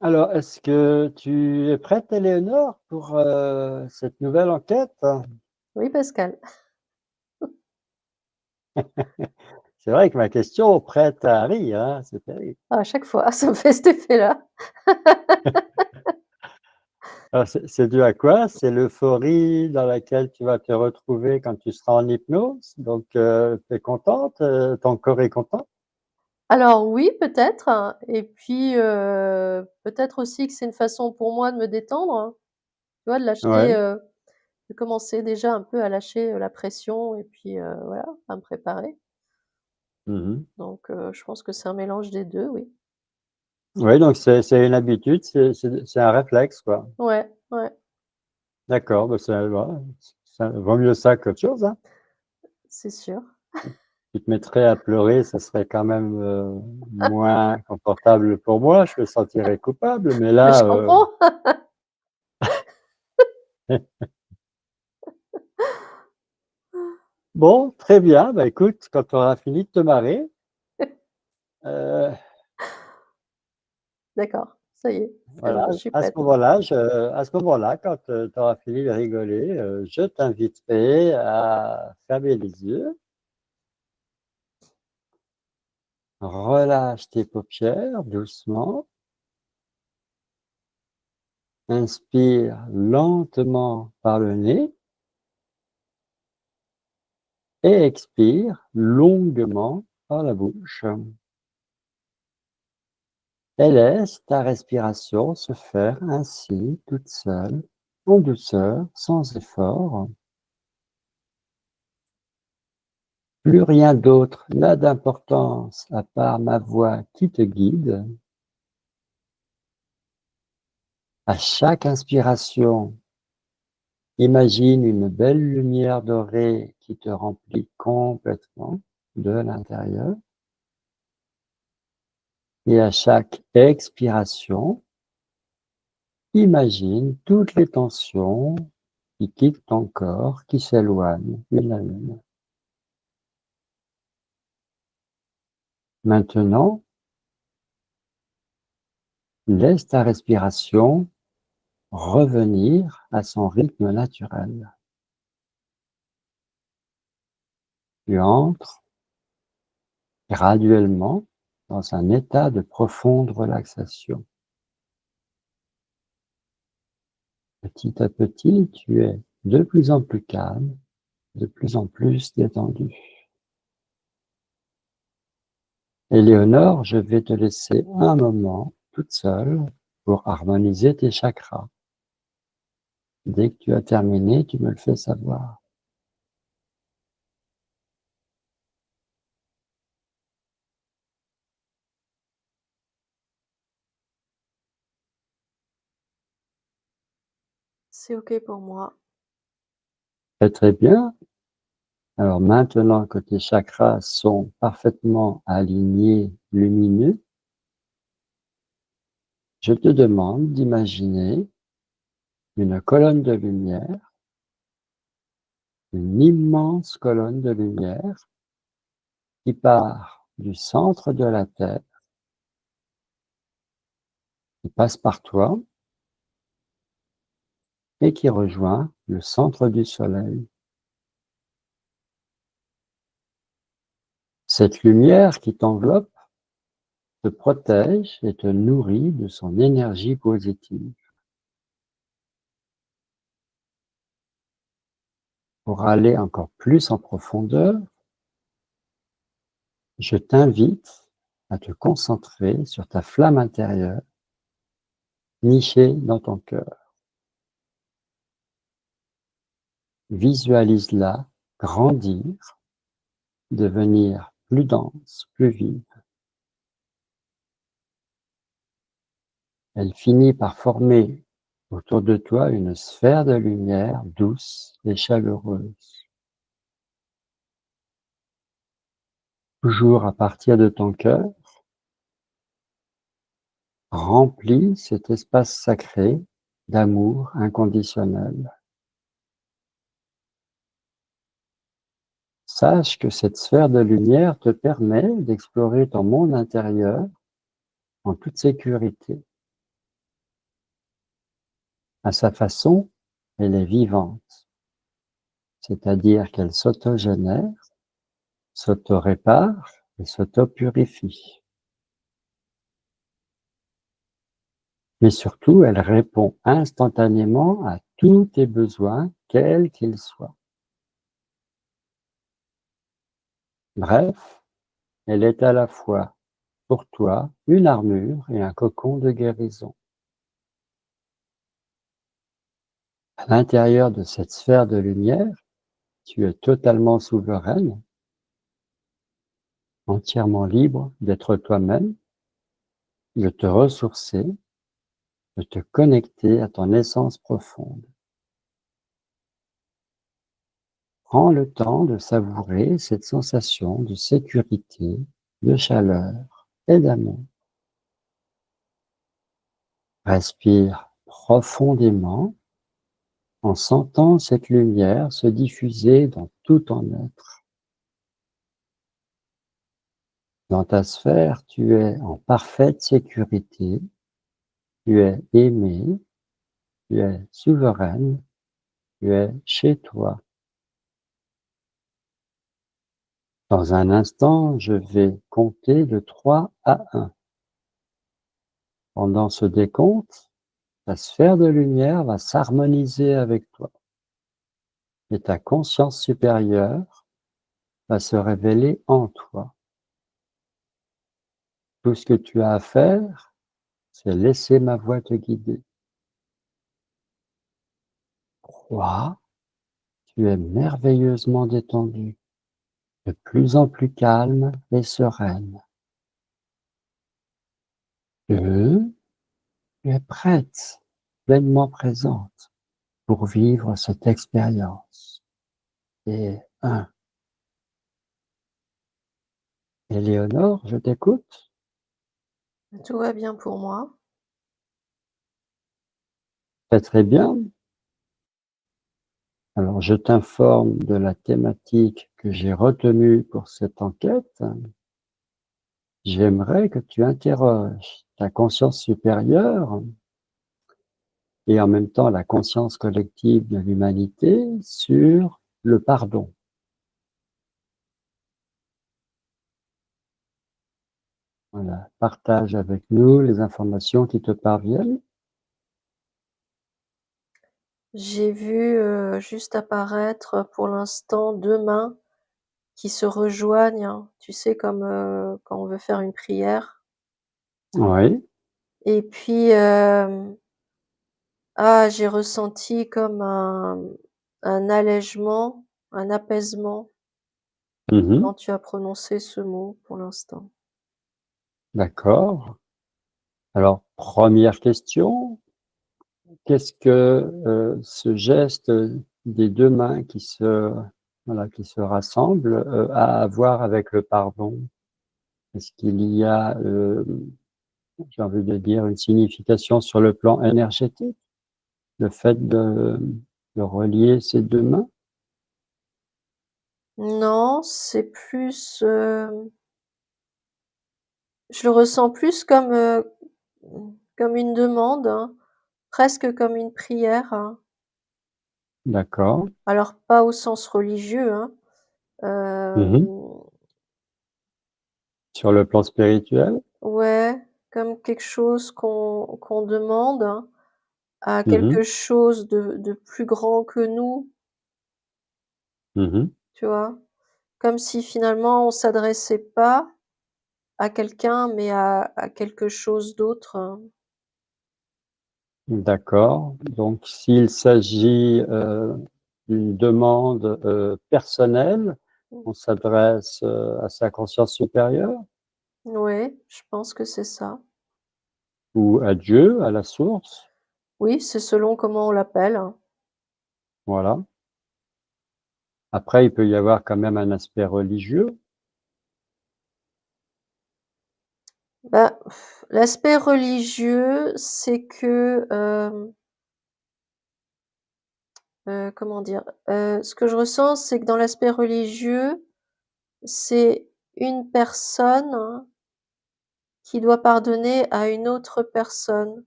Alors, est-ce que tu es prête, Éléonore, pour cette nouvelle enquête? Oui, Pascal. C'est vrai que ma question prête à rire, hein, c'est terrible. À chaque fois, ça me fait cet effet-là. Alors, c'est dû à quoi? C'est l'euphorie dans laquelle tu vas te retrouver quand tu seras en hypnose. Donc, tu es contente, ton corps est content? Alors oui, peut-être, hein, et puis, peut-être aussi que c'est une façon pour moi de me détendre, hein. Tu vois, de lâcher, Ouais. de commencer déjà un peu à lâcher, la pression et puis, voilà, à me préparer. Mmh. Donc, je pense que c'est un mélange des 2, oui. Oui, donc c'est une habitude, c'est un réflexe, quoi. Ouais, ouais, D'accord, bah, ça va, ça vaut mieux ça qu'autre chose, hein. c'est sûr. Tu te mettrais à pleurer, ça serait quand même, moins confortable pour moi, je me sentirais coupable, mais Mais je là, comprends. bon, très bien, bah, écoute, quand tu auras fini de te marrer, heu, D'accord, ça y est, c'est voilà, bon, je suis prête. à ce moment-là, quand, tu auras fini de rigoler, je t'inviterai à fermer les yeux, relâche tes paupières doucement, inspire lentement par le nez et expire longuement par la bouche. Et laisse ta respiration se faire ainsi, toute seule, en douceur, sans effort. Plus rien d'autre n'a d'importance à part ma voix qui te guide. À chaque inspiration, imagine une belle lumière dorée qui te remplit complètement de l'intérieur. Et à chaque expiration, imagine toutes les tensions qui quittent ton corps, qui s'éloignent une à une. Maintenant, laisse ta respiration revenir à son rythme naturel. Tu entres graduellement dans un état de profonde relaxation. Petit à petit, tu es de plus en plus calme, de plus en plus détendu. Éléonore, je vais te laisser un moment toute seule pour harmoniser tes chakras. Dès que tu as terminé, tu me le fais savoir. C'est OK pour moi. Très très bien. Alors maintenant que tes chakras sont parfaitement alignés, lumineux, je te demande d'imaginer une colonne de lumière, une immense colonne de lumière qui part du centre de la Terre, qui passe par toi et qui rejoint le centre du Soleil. Cette lumière qui t'enveloppe te protège et te nourrit de son énergie positive. Pour aller encore plus en profondeur, je t'invite à te concentrer sur ta flamme intérieure nichée dans ton cœur. Visualise-la grandir, devenir plus dense, plus vive. Elle finit par former autour de toi une sphère de lumière douce et chaleureuse. Toujours à partir de ton cœur, remplis cet espace sacré d'amour inconditionnel. Sache que cette sphère de lumière te permet d'explorer ton monde intérieur en toute sécurité. À sa façon, elle est vivante, c'est-à-dire qu'elle s'autogénère, s'auto-répare et s'auto-purifie. Mais surtout, elle répond instantanément à tous tes besoins, quels qu'ils soient. Bref, elle est à la fois, pour toi, une armure et un cocon de guérison. À l'intérieur de cette sphère de lumière, tu es totalement souveraine, entièrement libre d'être toi-même, de te ressourcer, de te connecter à ton essence profonde. Prends le temps de savourer cette sensation de sécurité, de chaleur et d'amour. Respire profondément en sentant cette lumière se diffuser dans tout ton être. Dans ta sphère, tu es en parfaite sécurité, tu es aimé, tu es souveraine, tu es chez toi. Dans un instant, je vais compter de 3 à 1. Pendant ce décompte, ta sphère de lumière va s'harmoniser avec toi et ta conscience supérieure va se révéler en toi. Tout ce que tu as à faire, c'est laisser ma voix te guider. 3, tu es merveilleusement détendue, de plus en plus calme et sereine. 2, tu es prête, pleinement présente pour vivre cette expérience. Et 1. Éléonore, je t'écoute. Tout va bien pour moi. Très, très bien. Alors, je t'informe de la thématique que j'ai retenue pour cette enquête. J'aimerais que tu interroges ta conscience supérieure et en même temps la conscience collective de l'humanité sur le pardon. Voilà, partage avec nous les informations qui te parviennent. J'ai vu, juste apparaître pour l'instant 2 mains qui se rejoignent, tu sais comme, quand on veut faire une prière Oui. et puis, j'ai ressenti comme un allègement, un apaisement Mmh. quand tu as prononcé ce mot pour l'instant. D'accord. Alors, première question, qu'est-ce que, ce geste des 2 mains qui se voilà, qui se rassemblent, a à voir avec le pardon? Est-ce qu'il y a, j'ai envie de dire, une signification sur le plan énergétique? Le fait de relier ces 2 mains? Non, c'est plus, je le ressens plus comme une demande, hein, presque comme une prière, hein. D'accord. Alors pas au sens religieux, hein, Mmh. hem, Sur le plan spirituel? ouais, comme quelque chose qu'on demande à Mmh. quelque chose de plus grand que nous, Mmh. tu vois? Comme si finalement on s'adressait pas à quelqu'un, mais à quelque chose d'autre, D'accord. Donc s'il s'agit, d'une demande, personnelle, on s'adresse, à sa conscience supérieure ouais, je pense que c'est ça. ou à Dieu, à la source? Oui, c'est selon comment on l'appelle, hein. Voilà. Après, il peut y avoir quand même un aspect religieux. Bah, l'aspect religieux, c'est que, comment dire? Ce que je ressens, c'est que dans l'aspect religieux, c'est une personne qui doit pardonner à une autre personne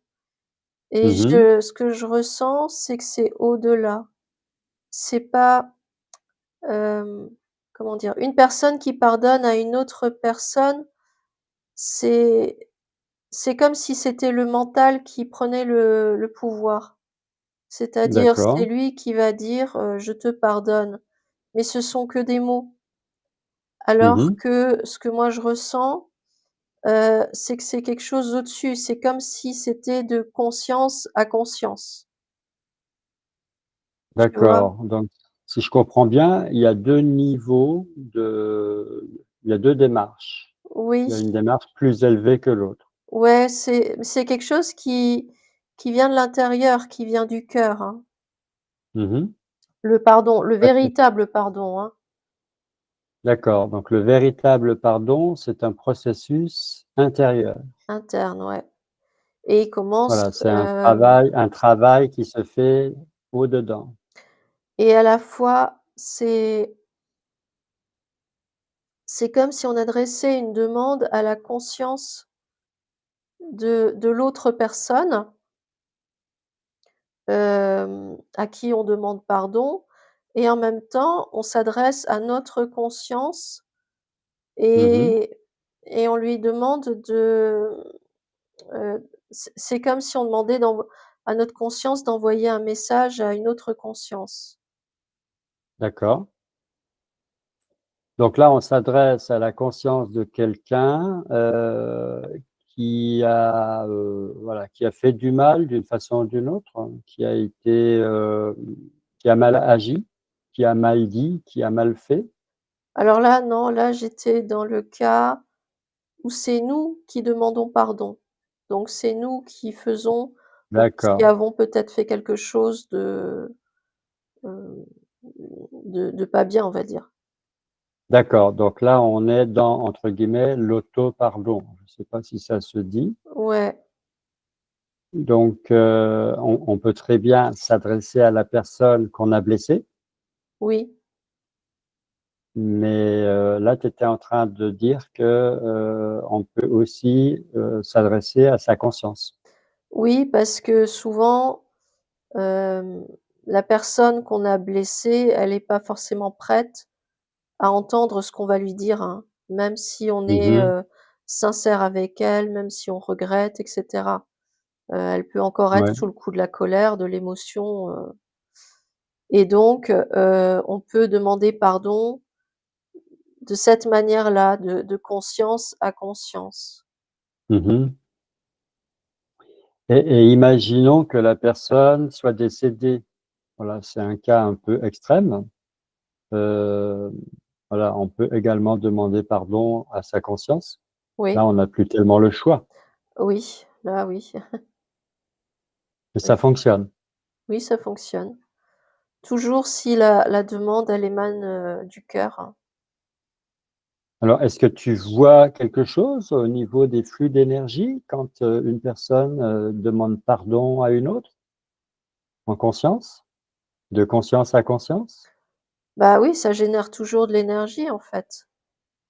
et Mmh. ce que je ressens, c'est que c'est au-delà. C'est pas, hem, comment dire? Une personne qui pardonne à une autre personne, c'est c'est comme si c'était le mental qui prenait le pouvoir. C'est-à-dire, c'est D'accord. lui qui va dire, «Je te pardonne», mais ce sont que des mots. Alors Mmh. que ce que moi je ressens, c'est que c'est quelque chose au-dessus. C'est comme si c'était de conscience à conscience, tu vois? D'accord, donc si je comprends bien, il y a 2 niveaux il y a 2 démarches. Oui, Il y a une démarche plus élevée que l'autre. ouais, c'est quelque chose qui vient de l'intérieur, qui vient du cœur, hein. Mmh. Le pardon, le D'accord. véritable pardon, hein, D'accord, donc le véritable pardon, c'est un processus intérieur. interne, ouais, et il commence, Voilà, c'est un travail qui se fait au-dedans. et à la fois, c'est comme si on adressait une demande à la conscience de l'autre personne, à qui on demande pardon, et en même temps, on s'adresse à notre conscience, Mmh. et on lui demande de, c'est comme si on demandait à notre conscience d'envoyer un message à une autre conscience. D'accord. Donc là, on s'adresse à la conscience de quelqu'un, voilà, qui a fait du mal d'une façon ou d'une autre, hein, qui a mal agi, qui a mal dit, qui a mal fait. Alors là, non, là, j'étais dans le cas où c'est nous qui demandons pardon. Donc c'est nous qui faisons, qui D'accord, avons peut-être fait quelque chose heu, de pas bien, on va dire. d'accord, donc là, on est dans, entre guillemets, «l'auto-pardon». Je ne sais pas si ça se dit? Ouais, Donc, on peut très bien s'adresser à la personne qu'on a blessée. oui. Mais, là, tu étais en train de dire que, on peut aussi, s'adresser à sa conscience. Oui, parce que souvent, hem, la personne qu'on a blessée, elle est pas forcément prête à entendre ce qu'on va lui dire, hein. Même si on est, Mmh. sincère avec elle, même si on regrette et cetera. Elle peut encore être Ouais. sous le coup de la colère, de l'émotion, et donc on peut demander pardon de cette manière-là, de conscience à conscience. Mmh. Et imaginons que la personne soit décédée. Voilà, c'est un cas un peu extrême. Heu, voilà, on peut également demander pardon à sa conscience. Oui, Là, on n'a plus tellement le choix, oui, là oui, mais oui, ça fonctionne. oui, ça fonctionne. Toujours si la demande, elle émane, du cœur, hein. Alors, est-ce que tu vois quelque chose au niveau des flux d'énergie quand, une personne, demande pardon à une autre, en conscience? De conscience à conscience? Bah oui, ça génère toujours de l'énergie, en fait,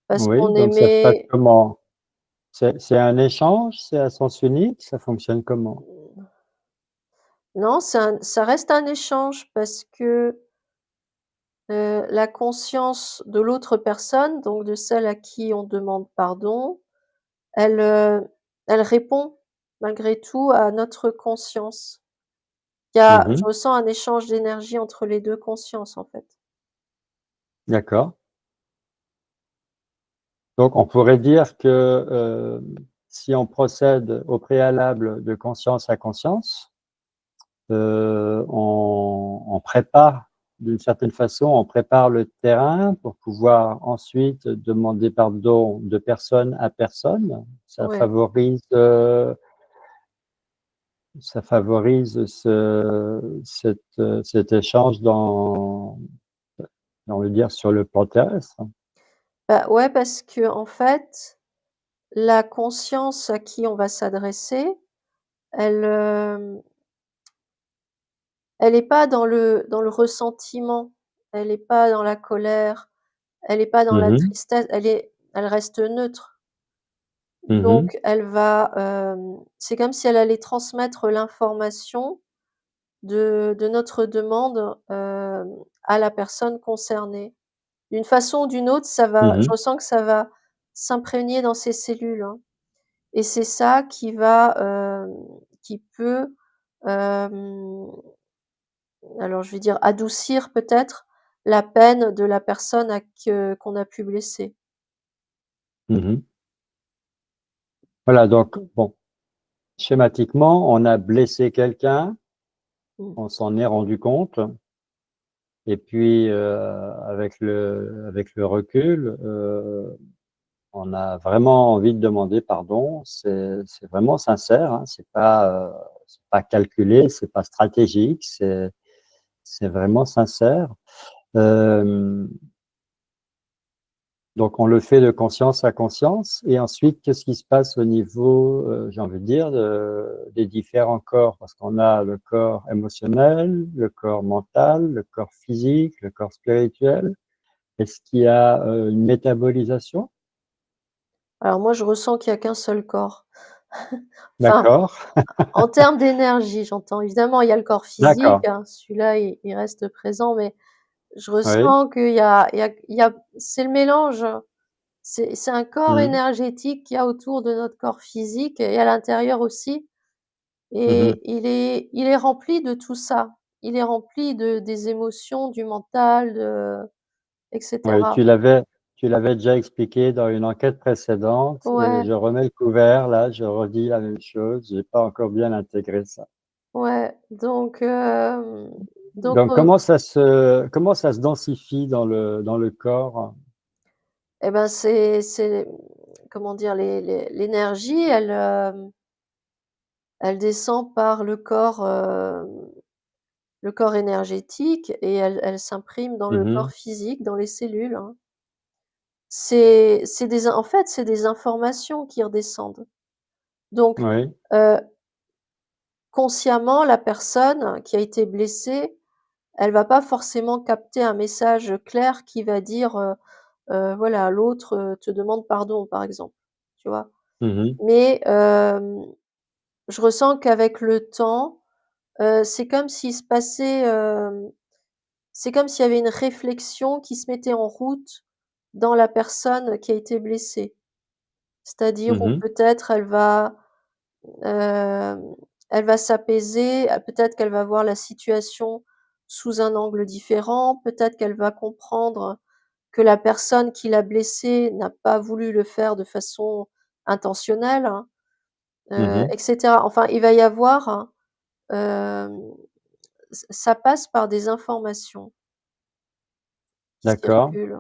parce Oui, qu'on donc ça se passe émet. comment? C'est un échange? C'est à sens unique? Ça fonctionne comment? Non, ça reste un échange parce que, la conscience de l'autre personne, donc de celle à qui on demande pardon, elle, elle répond malgré tout à notre conscience. Je Mmh. ressens un échange d'énergie entre les 2 consciences, en fait. D'accord. Donc on pourrait dire que, si on procède au préalable de conscience à conscience, on prépare d'une certaine façon, on prépare le terrain pour pouvoir ensuite demander pardon de personne à personne. Ouais. Ça favorise cet échange on veut dire sur le plan terrestre. Bah, ouais, parce que en fait, la conscience à qui on va s'adresser, elle, elle est pas dans le ressentiment, elle est pas dans la colère, elle est pas dans la Mmh. tristesse, elle reste neutre. Mmh. Donc elle va, c'est comme si elle allait transmettre l'information de notre demande, à la personne concernée. D'une façon ou d'une autre, ça va je Mmh. ressens que ça va s'imprégner dans ses cellules, hein, et c'est ça qui va, qui peut, hem, alors je vais dire adoucir peut-être la peine de la personne à qu'on a pu blesser. Mmh. Voilà, donc bon, schématiquement, on a blessé quelqu'un, Mmh. on s'en est rendu compte et puis, avec le recul, on a vraiment envie de demander pardon. C'est vraiment sincère, hein, c'est pas calculé, c'est pas stratégique, c'est vraiment sincère. Hem, donc on le fait de conscience à conscience et ensuite qu'est-ce qui se passe au niveau, j'ai envie de dire, des différents corps? Parce qu'on a le corps émotionnel, le corps mental, le corps physique, le corps spirituel. Est-ce qu'il y a, une métabolisation? Alors moi, je ressens qu'il y a qu'un seul corps. Enfin, D'accord, en termes d'énergie, j'entends. Évidemment, il y a le corps physique, d'accord, hein, celui-là, il reste présent, mais je oui. ressens qu'il y a c'est le mélange. C'est un corps Mmh. énergétique qu'il y a autour de notre corps physique et à l'intérieur aussi, Mmh mh. et il est rempli de tout ça. Il est rempli de des émotions, du mental, de et Oui, cetera. tu l'avais déjà expliqué dans une enquête précédente et Ouais, je remets le couvert là, je redis la même chose, j'ai pas encore bien intégré ça. ouais, donc Donc comment ça se densifie dans le corps? et ben, c'est comment dire? L'énergie, elle, elle descend par le corps énergétique et elle s'imprime dans Mmh le corps mh. physique, dans les cellules, hein. C'est des in en fait, c'est des informations qui redescendent. Donc, Oui. heu, consciemment, la personne qui a été blessée, elle va pas forcément capter un message clair qui va dire, voilà: «L'autre, te demande pardon», par exemple, tu vois? Mmh mh. Mais, je ressens qu'avec le temps, c'est comme s'il se passait, c'est comme s'il y avait une réflexion qui se mettait en route dans la personne qui a été blessée. C'est-à-dire Mmh où mh. peut-être hem, elle va s'apaiser, peut-être qu'elle va voir la situation sous un angle différent, peut-être qu'elle va comprendre que la personne qui l'a blessée n'a pas voulu le faire de façon intentionnelle, hein, Mmh mh. et cetera. Enfin, il va y avoir, hem, ça passe par des informations qui D'accord. circulent.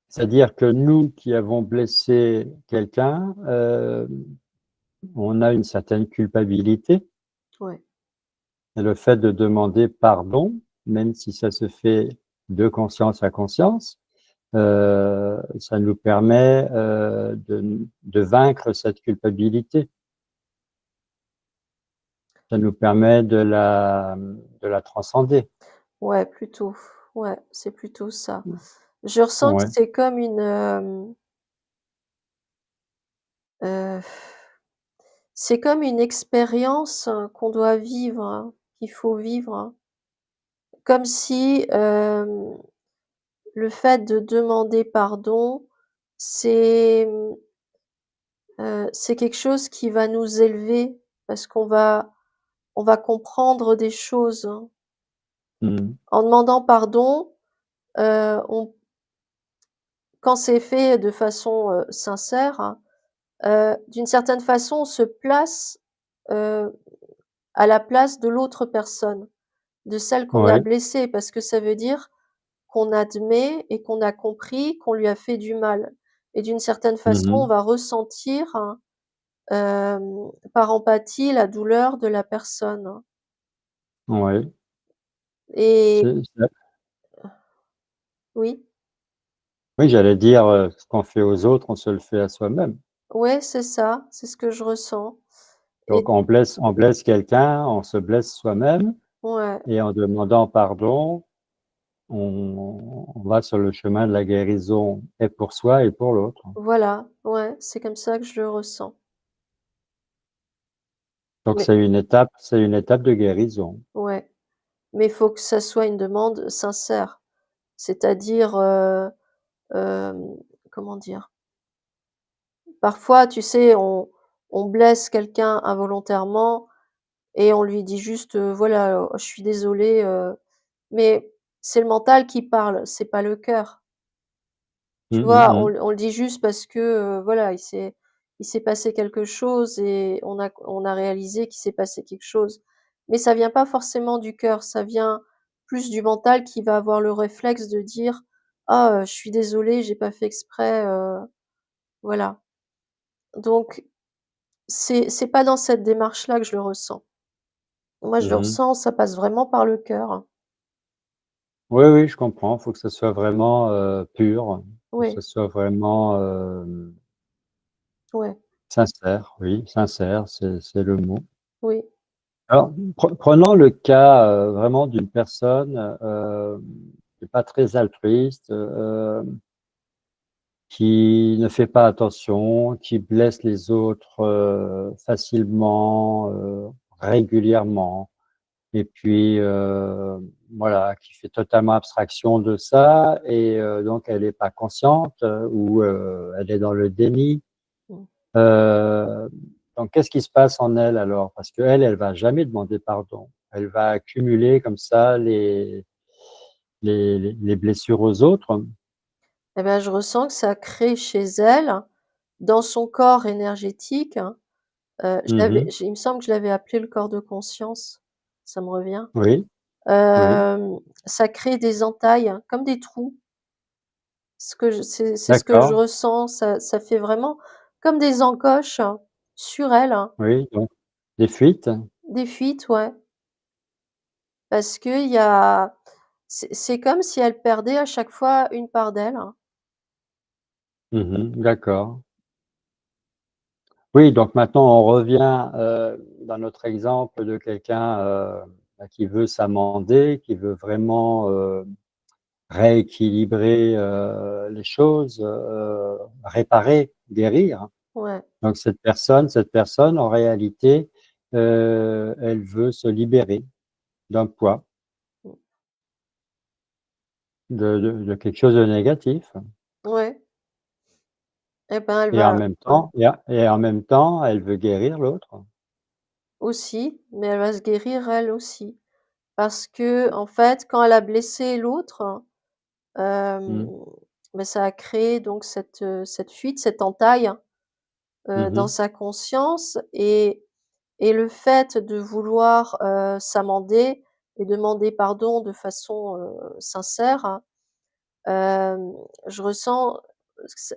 C'est-à-dire que nous qui avons blessé quelqu'un, on a une certaine culpabilité Ouais. et le fait de demander pardon, même si ça se fait de conscience à conscience, ça nous permet, de vaincre cette culpabilité. Ça nous permet de la transcender. Ouais, plutôt. Ouais, c'est plutôt ça. Je ressens que Ouais. c'est comme heu, c'est comme une expérience, qu'on doit vivre, hein, qu'il faut vivre, hein. Comme si, le fait de demander pardon, c'est, c'est quelque chose qui va nous élever parce on va comprendre des choses, hein. Mmh. En demandant pardon, on quand c'est fait de façon, sincère, hein, d'une certaine façon, on se place, heu, à la place de l'autre personne, de celle qu'on a Oui. blessée, parce que ça veut dire qu'on admet et qu'on a compris qu'on lui a fait du mal, et d'une certaine Mmh façon, on mh. va ressentir, hein, par empathie, la douleur de la personne, hein, Oui. et C'est oui, oui, j'allais dire, ce qu'on fait aux autres, on se le fait à soi-même. ouais, c'est ça, c'est ce que je ressens, et Donc on blesse quelqu'un, on se blesse soi-même ouais, et en demandant pardon, on va sur le chemin de la guérison et pour soi et pour l'autre. voilà, ouais, c'est comme ça que je le ressens. Donc Mais c'est une étape de guérison. ouais, mais il faut que ça soit une demande sincère. C'est-à-dire, comment dire? Parfois, tu sais, on blesse quelqu'un involontairement et on lui dit juste, voilà, «Je suis désolé», mais c'est le mental qui parle, c'est pas le cœur. Tu Mmh mh vois? mh. On le dit juste parce que, voilà, il s'est passé quelque chose et on a réalisé qu'il s'est passé quelque chose. Mais ça vient pas forcément du cœur, ça vient plus du mental qui va avoir le réflexe de dire: «Ah, je suis désolé, j'ai pas fait exprès», voilà. Donc c'est pas dans cette démarche-là que je le ressens. Moi, je le Mmh. ressens, ça passe vraiment par le cœur. Oui, oui, je comprends. Il faut que ça soit vraiment, pur, que ce Ouais, soit vraiment, ouais, sincère, oui, sincère, c'est le mot. oui, Alors, prenons le cas, vraiment d'une personne, qui est pas très altruiste, qui ne fait pas attention, qui blesse les autres, facilement, régulièrement et puis, voilà, qui fait totalement abstraction de ça et donc elle est pas consciente, ou elle est dans le déni. mmh. Heu, donc qu'est-ce qui se passe en elle alors? Parce qu'elle, elle va jamais demander pardon. Elle va accumuler comme ça les blessures aux autres. Et ben, je ressens que ça crée chez elle, dans son corps énergétique, je Mmh l'avais mh. il me semble que je l'avais appelé le corps de conscience, ça me revient. Oui, oui, Hem, Ça crée des entailles, hein, comme des trous. C'est ce que je d'accord, ressens, ça fait vraiment comme des encoches sur elle, hein, oui, donc des fuites. des fuites, ouais. Parce qu'il y a c'est comme si elle perdait à chaque fois une part d'elle, hein. Mmh mh, d'accord. Oui, donc maintenant on revient, dans notre exemple de quelqu'un, bah, qui veut s'amender, qui veut vraiment, rééquilibrer, les choses, réparer, guérir. Ouais, Donc cette personne en réalité, elle veut se libérer d'un poids, mmh, de quelque chose de négatif ouais, et ben, elle et en va même ouais, temps et en même temps, elle veut guérir l'autre. aussi, mais elle va se guérir elle aussi. Parce qu'en fait, quand elle a blessé l'autre, hem, Mmh. bah, ça a créé donc cette fuite, cette entaille, Mmh dans mh. sa conscience et le fait de vouloir, s'amender et demander pardon de façon, sincère, hem, je ressens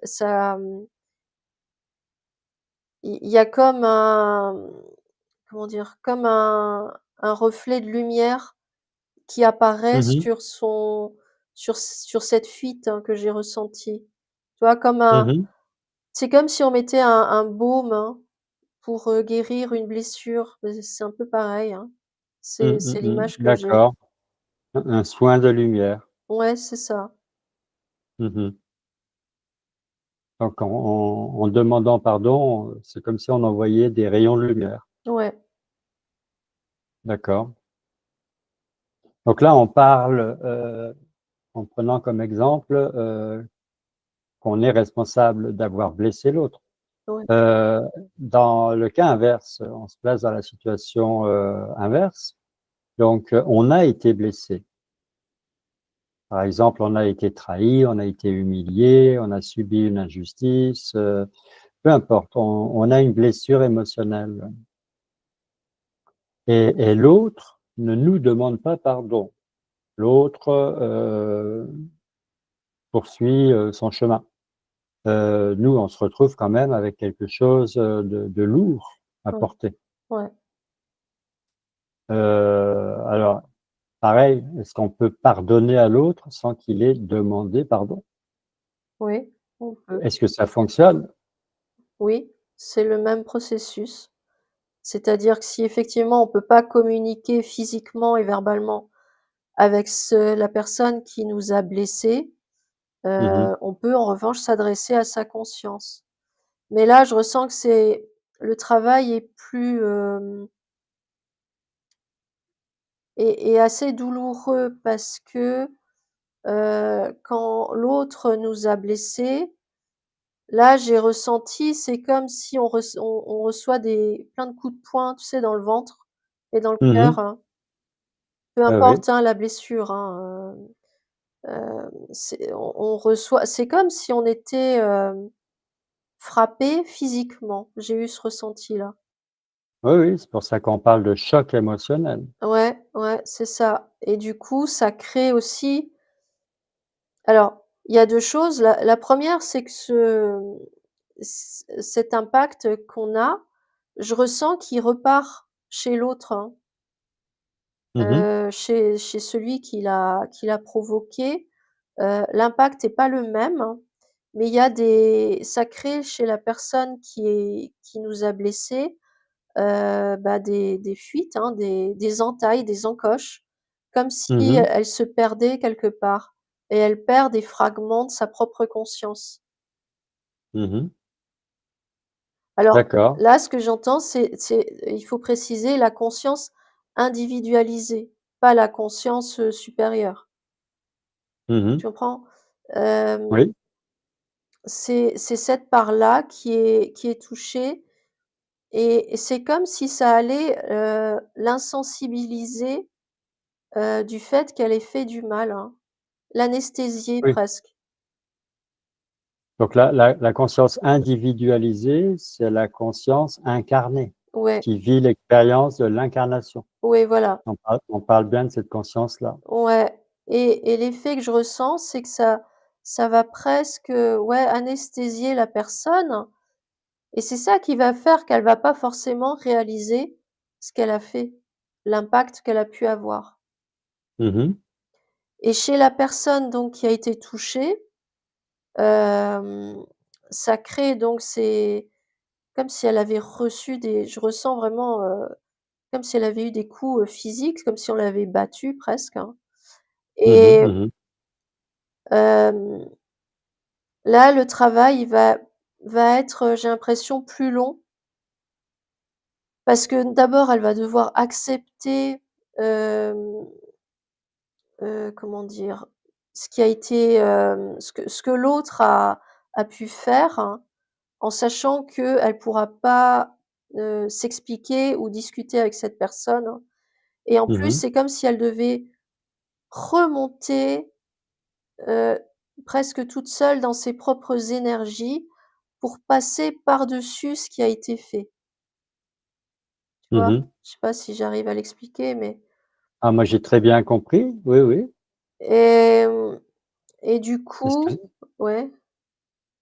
ça, il y a comme comment dire? Comme un reflet de lumière qui apparaît Mmh mh. sur cette fuite, hein, que j'ai ressentie. Tu vois? Comme Mmh un mh. c'est comme si on mettait un baume, hein, pour, guérir une blessure. C'est un peu pareil, hein. Mmh, C'est mmh mh. l'image que j'ai. D'accord. Un soin de lumière. Ouais, c'est ça. Mmh mh. Donc en demandant pardon, c'est comme si on envoyait des rayons de lumière. Ouais, D'accord. Donc là, on parle, en prenant comme exemple, qu'on est responsable d'avoir blessé l'autre. ouais, Heu, Dans le cas inverse, on se place dans la situation, inverse. Donc, on a été blessé. Par exemple, on a été trahi, on a été humilié, on a subi une injustice, peu importe, on a une blessure émotionnelle et l'autre ne nous demande pas pardon. L'autre, poursuit, son chemin. Nous, on se retrouve quand même avec quelque chose, de lourd à ouais, porter. ouais. Alors pareil, est-ce qu'on peut pardonner à l'autre sans qu'il ait demandé pardon? Oui, on peut. Est-ce que ça fonctionne? Oui, c'est le même processus. C'est-à-dire que si effectivement on peut pas communiquer physiquement et verbalement Avec la personne qui nous a blessés, Mmh. on peut en revanche s'adresser à sa conscience. Mais là, je ressens que c'est le travail est plus, est assez douloureux parce que, quand l'autre nous a blessés, là, j'ai ressenti, c'est comme si on reçoit des plein de coups de poing, tu sais, dans le ventre et dans le Mmh. cœur, hein. Peu Ouais, ouais. importe, hein, la blessure, hein, on reçoit c'est comme si on était, frappé physiquement. J'ai eu ce ressenti-là. Oui, oui, c'est pour ça qu'on parle de choc émotionnel. Ouais, ouais, c'est ça et du coup, ça crée aussi alors, il y a 2 choses. La 1re, c'est que cet impact qu'on a, je ressens qu'il repart chez l'autre, hein, Mmh. chez celui qui l'a provoqué. L'impact est pas le même, hein, mais il y a des ça crée chez la personne qui nous a blessés, bah, des fuites, hein, des entailles, des encoches, comme si Mmh. elle se perdait quelque part et elle perd des fragments de sa propre conscience. Mmh. Alors D'accord. là, ce que j'entends, c'est il faut préciser la conscience individualisée, pas la conscience, supérieure. Mmh. Tu comprends? Hem, Oui. c'est cette part-là qui est touchée et c'est comme si ça allait, l'insensibiliser, du fait qu'elle ait fait du mal, hein. L'anesthésier Oui. presque. Donc la conscience individualisée, c'est la conscience incarnée, Ouais, qui vit l'expérience de l'incarnation. ouais, voilà. On parle bien de cette conscience-là. Ouais et l'effet que je ressens, c'est que ça va presque, ouais, anesthésier la personne et c'est ça qui va faire qu'elle va pas forcément réaliser ce qu'elle a fait, l'impact qu'elle a pu avoir Mmh. et chez la personne donc qui a été touchée, hem, ça crée donc c'est comme si elle avait reçu des je ressens vraiment, comme si elle avait eu des coups, physiques, comme si on l'avait battue presque, hein Mmh. et Mmh. hem, là, le travail il va être, j'ai l'impression plus long parce que d'abord elle va devoir accepter, hem, comment dire? Ce qui a été, ce que l'autre a pu faire, hein, en sachant qu'elle pourra pas, s'expliquer ou discuter avec cette personne, hein et en plus, Mmh. c'est comme si elle devait remonter, heu, presque toute seule dans ses propres énergies pour passer par-dessus ce qui a été fait, tu vois? Mmh. Je sais pas si j'arrive à l'expliquer, mais Ah, moi, j'ai très bien compris. Oui, oui. hem et du Est-ce coup que ouais,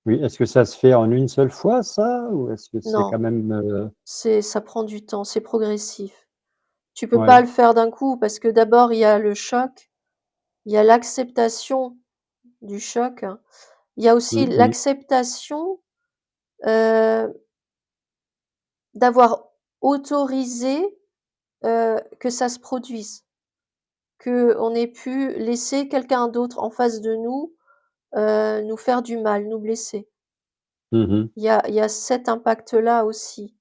oui, est-ce que ça se fait en une seule fois ça? Ou est-ce que c'est non, quand même, ça prend du temps, c'est progressif. Tu peux pas ouais. le faire d'un coup parce que d'abord il y a le choc, il y a l'acceptation du choc, hein. Il y a aussi Oui. l'acceptation, heu, d'avoir autorisé, que ça se produise. Qu'on ait pu laisser quelqu'un d'autre en face de nous faire du mal, nous blesser. Mmh. Il y a cet impact-là aussi.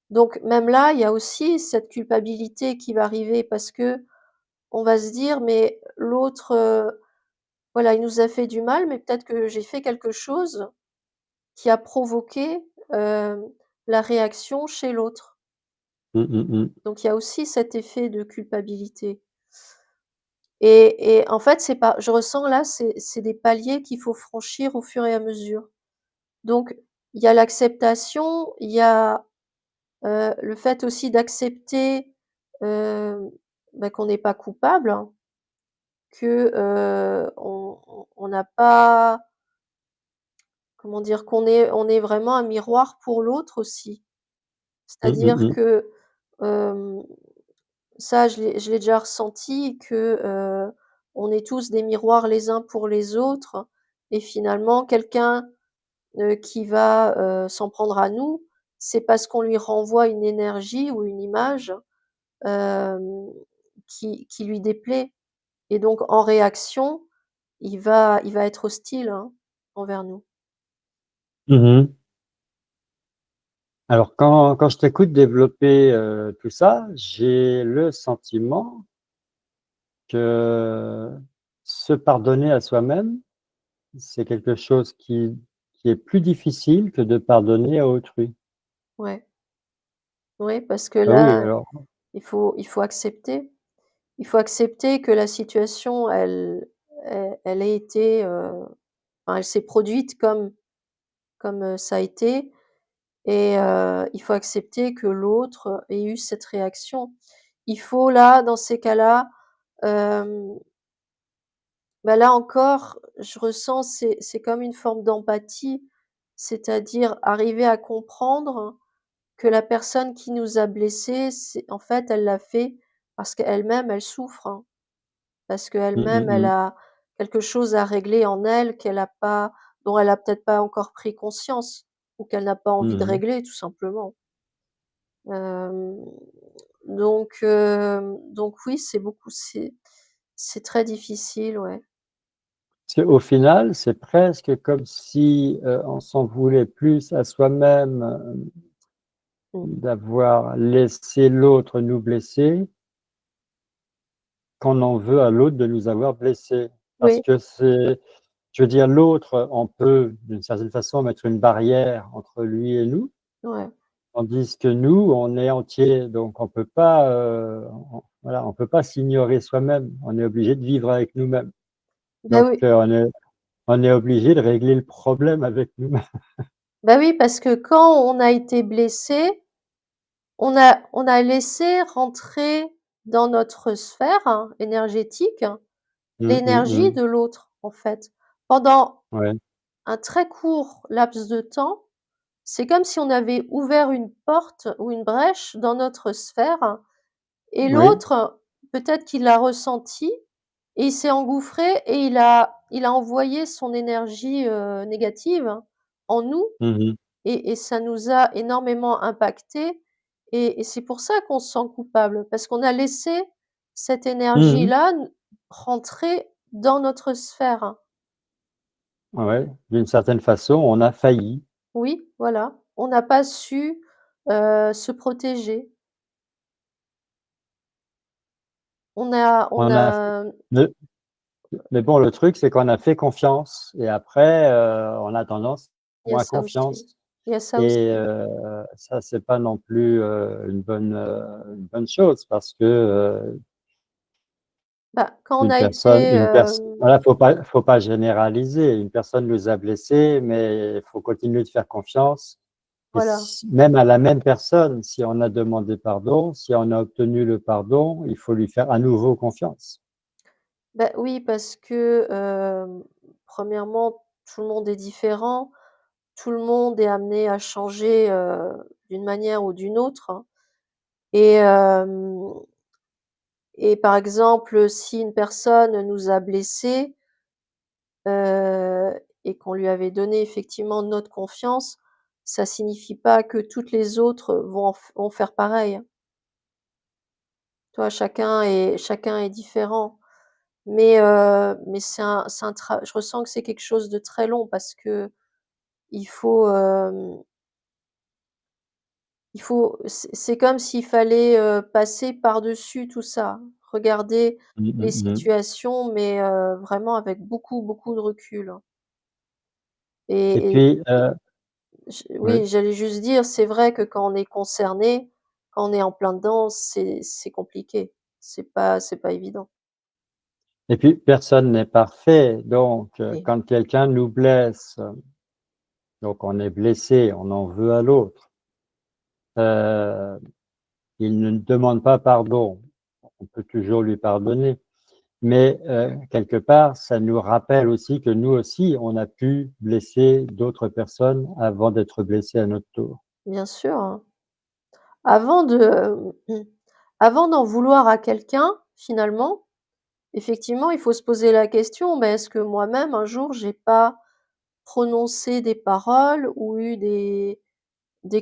Donc même là, il y a aussi cette culpabilité qui va arriver parce que on va se dire: «Mais l'autre, voilà, il nous a fait du mal, mais peut-être que j'ai fait quelque chose qui a provoqué, hem, la réaction chez l'autre». Mmh, mmh mh. Donc il y a aussi cet effet de culpabilité et en fait, c'est pas je ressens là, c'est des paliers qu'il faut franchir au fur et à mesure. Donc il y a l'acceptation, il y a, le fait aussi d'accepter, hem, bah, qu'on n'est pas coupable, hein, que, on n'a pas comment dire? On est vraiment un miroir pour l'autre aussi. Mmh, mmh C'est-à-dire mh. que, hem ça, je l'ai déjà ressenti que, on est tous des miroirs les uns pour les autres et finalement quelqu'un, qui va, s'en prendre à nous, c'est parce qu'on lui renvoie une énergie ou une image, hem, qui lui déplaît et donc en réaction, il va être hostile, hein, envers nous. Mmh. Alors quand je t'écoute développer, tout ça, j'ai le sentiment que se pardonner à soi-même, c'est quelque chose qui est plus difficile que de pardonner à autrui. Ouais, oui, parce que Ah oui, là, alors il faut accepter. Il faut accepter que la situation, elle ait été, enfin, elle s'est produite comme, ça a été et il faut accepter que l'autre ait eu cette réaction. Il faut là, dans ces cas-là, hem, bah, là encore, je ressens c'est comme une forme d'empathie, c'est-à-dire arriver à comprendre que la personne qui nous a blessés, c'est en fait, elle l'a fait parce qu'elle-même, elle souffre, hein. Parce mmh, qu'elle-même, mmh elle mh. a quelque chose à régler en elle qu'elle a pas dont elle a peut-être pas encore pris conscience ou qu'elle n'a pas envie de Mmh. régler tout simplement. Hem, donc oui, c'est très difficile, ouais. Parce qu'au final, c'est presque comme si, on s'en voulait plus à soi-même, Mmh. d'avoir laissé l'autre nous blesser, qu'on en veut à l'autre de nous avoir blessés. Parce Oui, que c'est je veux dire l'autre, on peut d'une certaine façon mettre une barrière entre lui et nous, ouais. tandis que nous, on est entier, donc on peut pas, voilà, on peut pas s'ignorer soi-même. On est obligé de vivre avec nous-mêmes. Bah Donc, oui, on est obligé de régler le problème avec nous-mêmes. bah oui, parce que quand on a été blessé, on a laissé rentrer dans notre sphère, hein, énergétique, Mmh, mmh l'énergie mh. de l'autre, en fait. Pendant Ouais, un très court laps de temps, c'est comme si on avait ouvert une porte ou une brèche dans notre sphère et oui. l'autre, peut-être qu'il l'a ressenti et il s'est engouffré et il a envoyé son énergie, négative en nous Mmh mh. et ça nous a énormément impactés et c'est pour ça qu'on se sent coupable parce qu'on a laissé cette Mmh mh. énergie-là rentrer dans notre sphère. Ouais, d'une certaine façon, on a failli. Oui, voilà, on n'a pas su, se protéger. On On a a mais mais bon, le truc, c'est qu'on a fait confiance et après, on a tendance il y a moins ça confiance aussi, il y a ça et aussi. ça, c'est pas non plus, une bonne chose parce que, Bah, quand on a été, voilà, faut pas généraliser. Une personne nous a blessés, mais il faut continuer de faire confiance et voilà. même à la même personne, si on a demandé pardon, si on a obtenu le pardon, il faut lui faire à nouveau confiance. Bah, oui, parce que, premièrement, tout le monde est différent, tout le monde est amené à changer, d'une manière ou d'une autre, hein et et par exemple, si une personne nous a blessés, heu et qu'on lui avait donné effectivement notre confiance, ça signifie pas que toutes les autres vont faire pareil, hein. Tu vois? Chacun est différent. Mais c'est un je ressens que c'est quelque chose de très long parce que il faut, c'est comme s'il fallait, passer par-dessus tout ça. Regarder Mmh les mh mh. situations, mais vraiment avec beaucoup, beaucoup de recul, hein Et et puis, oui, oui, j'allais juste dire, c'est vrai que quand on est concerné, quand on est en plein dedans, c'est compliqué. C'est pas évident. et puis personne n'est parfait, donc Oui, quand quelqu'un nous blesse, donc on est blessé, on en veut à l'autre, heu, il ne demande pas pardon, on peut toujours lui pardonner, mais quelque part, ça nous rappelle aussi que nous aussi, on a pu blesser d'autres personnes avant d'être blessés à notre tour. bien sûr, hein. Avant de, avant d'en vouloir à quelqu'un, finalement, effectivement, il faut se poser la question, ben, est-ce que moi-même, un jour, j'ai pas prononcé des paroles ou eu des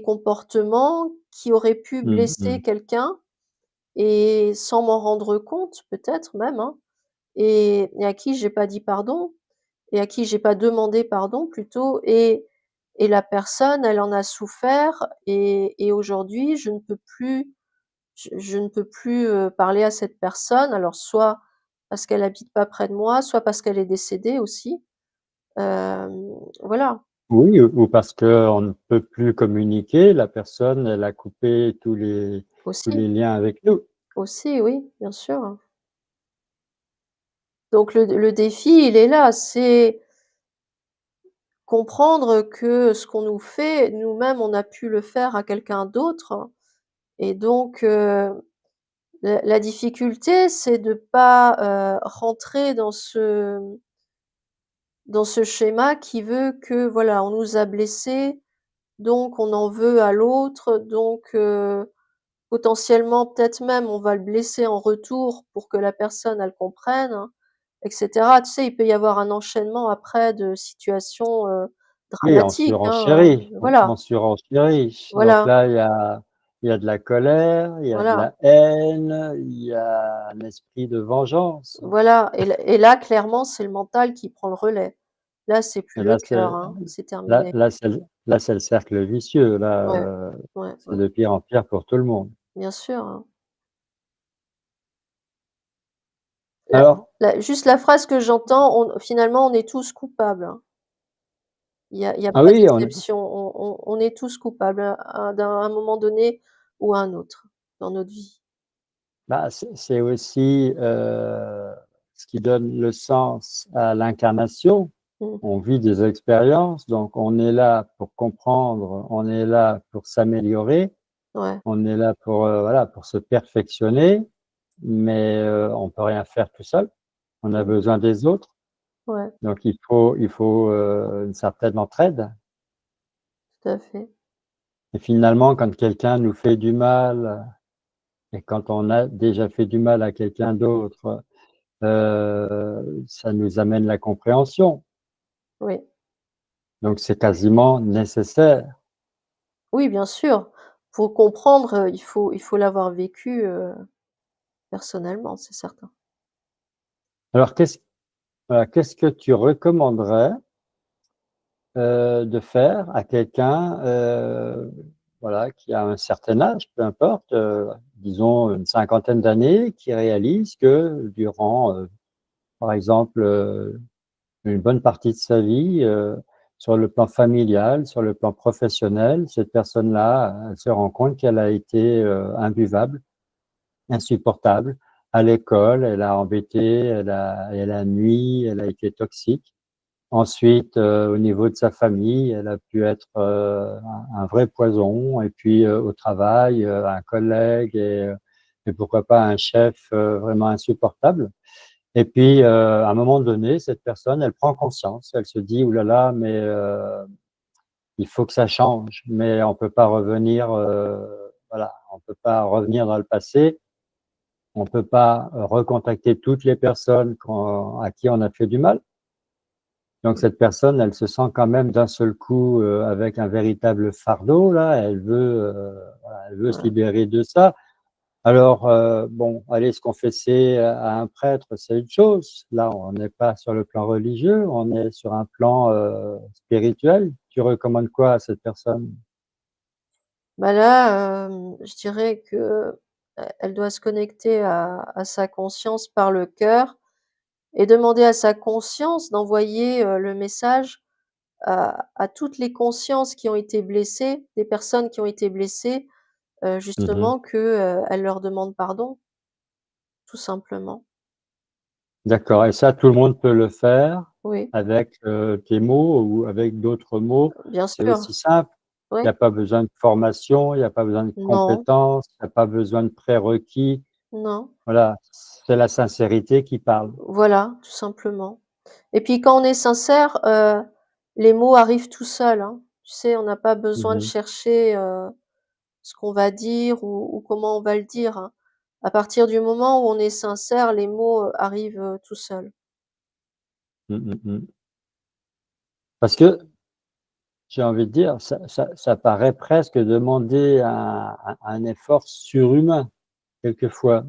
comportements qui auraient pu Mmh mh. blesser quelqu'un et sans m'en rendre compte, peut-être même, hein? et à qui j'ai pas dit pardon et à qui j'ai pas demandé pardon plutôt et la personne, elle en a souffert et aujourd'hui je ne peux plus, parler à cette personne. Alors soit parce qu'elle habite pas près de moi, soit parce qu'elle est décédée aussi. Voilà, Oui, ou parce qu'on ne peut plus communiquer, la personne, elle a coupé tous aussi, les liens avec nous. aussi, oui, bien sûr. Donc le défi, il est là, c'est comprendre que ce qu'on nous fait, nous-mêmes, on a pu le faire à quelqu'un d'autre et donc la difficulté, c'est de pas, rentrer dans ce schéma qui veut que, voilà, on nous a blessés, donc on en veut à l'autre, donc potentiellement, peut-être même, on va le blesser en retour pour que la personne, elle comprenne, hein, et cetera. Tu sais, il peut y avoir un enchaînement après de situations, Oui, on dramatiques, hein, surenchérit, on voilà, surenchérit. Donc voilà, là, il y a de la colère, il y a de voilà, la haine, il y a un esprit de vengeance. voilà et là, clairement, c'est le mental qui prend le relais. Là, c'est Et plus le cœur, hein, c'est terminé. là, c'est le cercle vicieux, là, Ouais, ouais, c'est ouais, de pire en pire pour tout le monde. bien sûr, hein. La Alors juste la phrase que j'entends, on finalement, on est tous coupables, hein. Il y a ah pas oui, d'exception. On est tous coupables à un moment donné ou à un autre dans notre vie. bah, c'est aussi, ce qui donne le sens à l'incarnation. Mmh. On vit des expériences, donc on est là pour comprendre, on est là pour s'améliorer, Ouais. on est là pour, voilà, pour se perfectionner, mais on peut rien faire tout seul. On a Mmh. besoin des autres, Ouais, donc il faut, une certaine entraide tout à fait. et finalement, quand quelqu'un nous fait du mal et quand on a déjà fait du mal à quelqu'un d'autre, ça nous amène la compréhension, Oui. donc c'est quasiment nécessaire. Oui, bien sûr. Pour comprendre, il faut l'avoir vécu, personnellement, c'est certain. Alors qu'est-ce que tu recommanderais de faire à quelqu'un, voilà, qui a un certain âge, peu importe, disons une cinquantaine d'années, qui réalise que durant, par exemple, une bonne partie de sa vie, sur le plan familial, sur le plan professionnel, cette personne-là, elle se rend compte qu'elle a été, imbuvable, insupportable. À l'école, elle a embêté, elle a nui, elle a été toxique. Ensuite, au niveau de sa famille, elle a pu être, un vrai poison et puis, au travail, un collègue et pourquoi pas un chef, vraiment insupportable et puis, à un moment donné, cette personne, elle prend conscience. Elle se dit: «Ouh là là, mais il faut que ça change, mais on peut pas revenir, voilà, on peut pas revenir dans le passé. On peut pas, recontacter toutes les personnes à qui on a fait du mal». Donc Mmh. cette personne, elle se sent quand même d'un seul coup, avec un véritable fardeau là, voilà, elle veut se Ouais. libérer de ça. Alors, bon, aller se confesser à un prêtre, c'est une chose. Là, on n'est pas sur le plan religieux, on est sur un plan, spirituel. Tu recommandes quoi à cette personne? Bah, là, je dirais que, elle doit se connecter à sa conscience par le cœur et demander à sa conscience d'envoyer, le message à toutes les consciences qui ont été blessées, des personnes qui ont été blessées, Mmh. justement que, elle leur demande pardon, tout simplement. D'accord et ça, tout le monde peut le faire Oui, avec, tes mots ou avec d'autres mots? bien C'est sûr, aussi simple. Il oui. y a pas besoin de formation, il y a pas besoin de Non, compétences, il y a pas besoin de prérequis. non, Voilà, c'est la sincérité qui parle. voilà, tout simplement et puis quand on est sincère, les mots arrivent tout seuls, hein. Tu sais, on n'a pas besoin de Mmh. chercher, ce qu'on va dire ou comment on va le dire, hein. À partir du moment où on est sincère, les mots, arrivent, tout seuls. Mmh mh mh. Parce que j'ai envie de dire, ça paraît presque demander un effort surhumain. quelquefois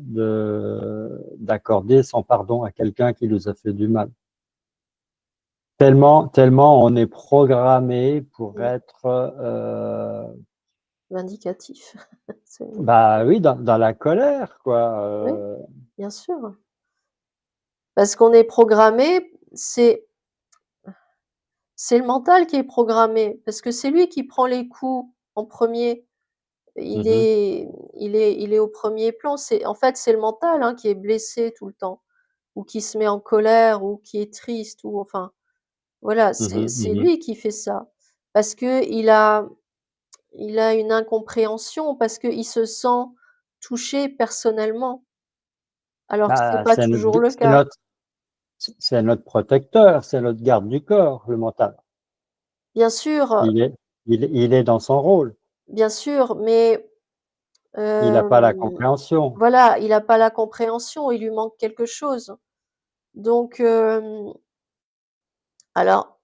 d'accorder son pardon à quelqu'un qui nous a fait du mal. Tellement on est programmé pour Mmh. être, Vindicatif. C'est le mot. bah, oui, dans la colère, quoi, Oui, bien sûr. Parce qu'on est programmé, c'est le mental qui est programmé, parce que c'est lui qui prend les coups en premier. Il Mmh. est il est au premier plan. C'est en fait, c'est le mental, hein, qui est blessé tout le temps, ou qui se met en colère, ou qui est triste, ou enfin, voilà, Mmh c'est mh. c'est Mmh. lui qui fait ça. Parce qu'il a une incompréhension, parce qu'il se sent touché personnellement, alors que c'est Bah, pas toujours le cas. c'est notre protecteur, c'est notre garde du corps, le mental. Bien sûr, Il est il est dans son rôle. bien sûr, mais Il a pas la hem, compréhension. voilà, il a pas la compréhension, il lui manque quelque chose. Donc alors,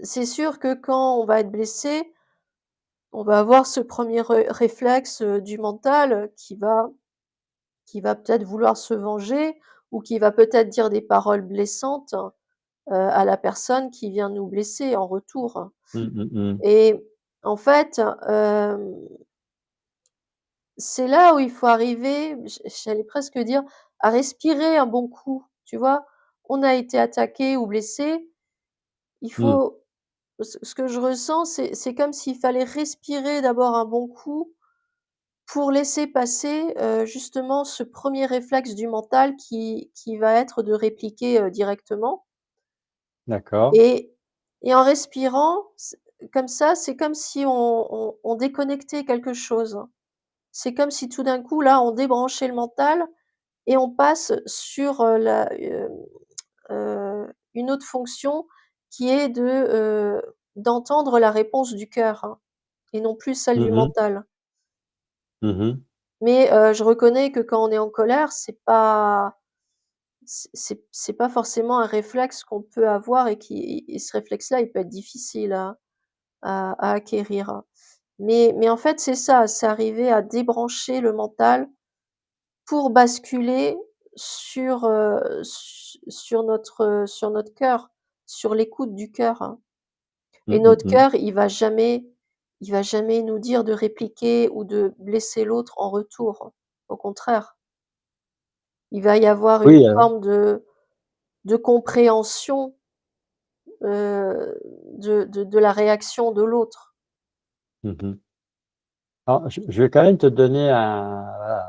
c'est sûr que quand on va être blessé, on va avoir ce premier réflexe, du mental, qui va peut-être vouloir se venger, ou qui va peut-être dire des paroles blessantes, à la personne qui vient nous blesser en retour. Mmh mh mh. Et en fait, c'est là où il faut arriver, j'allais presque dire, à respirer un bon coup, tu vois? On a été attaqué ou blessé, il Mmh. faut ce que je ressens, c'est comme s'il fallait respirer d'abord un bon coup pour laisser passer, justement ce premier réflexe du mental qui va être de répliquer, directement. D'accord. Et et en respirant, comme ça, c'est comme si on déconnectait quelque chose. C'est comme si tout d'un coup, là, on débranchait le mental et on passe sur, une autre fonction, qui est d'entendre la réponse du cœur, hein, et non plus celle du Mmh mh. mental. Mmh. Mais je reconnais que quand on est en colère, c'est pas forcément un réflexe qu'on peut avoir, et ce réflexe-là, il peut être difficile à acquérir. Mais en fait, c'est ça, c'est arriver à débrancher le mental pour basculer sur notre cœur, sur l'écoute du cœur, hein. Et Mmh mh notre mh. cœur, il va jamais nous dire de répliquer ou de blesser l'autre en retour. Au contraire, il va y avoir une Oui, forme de compréhension, de la réaction de l'autre. mmh mh. Alors je vais quand même te donner un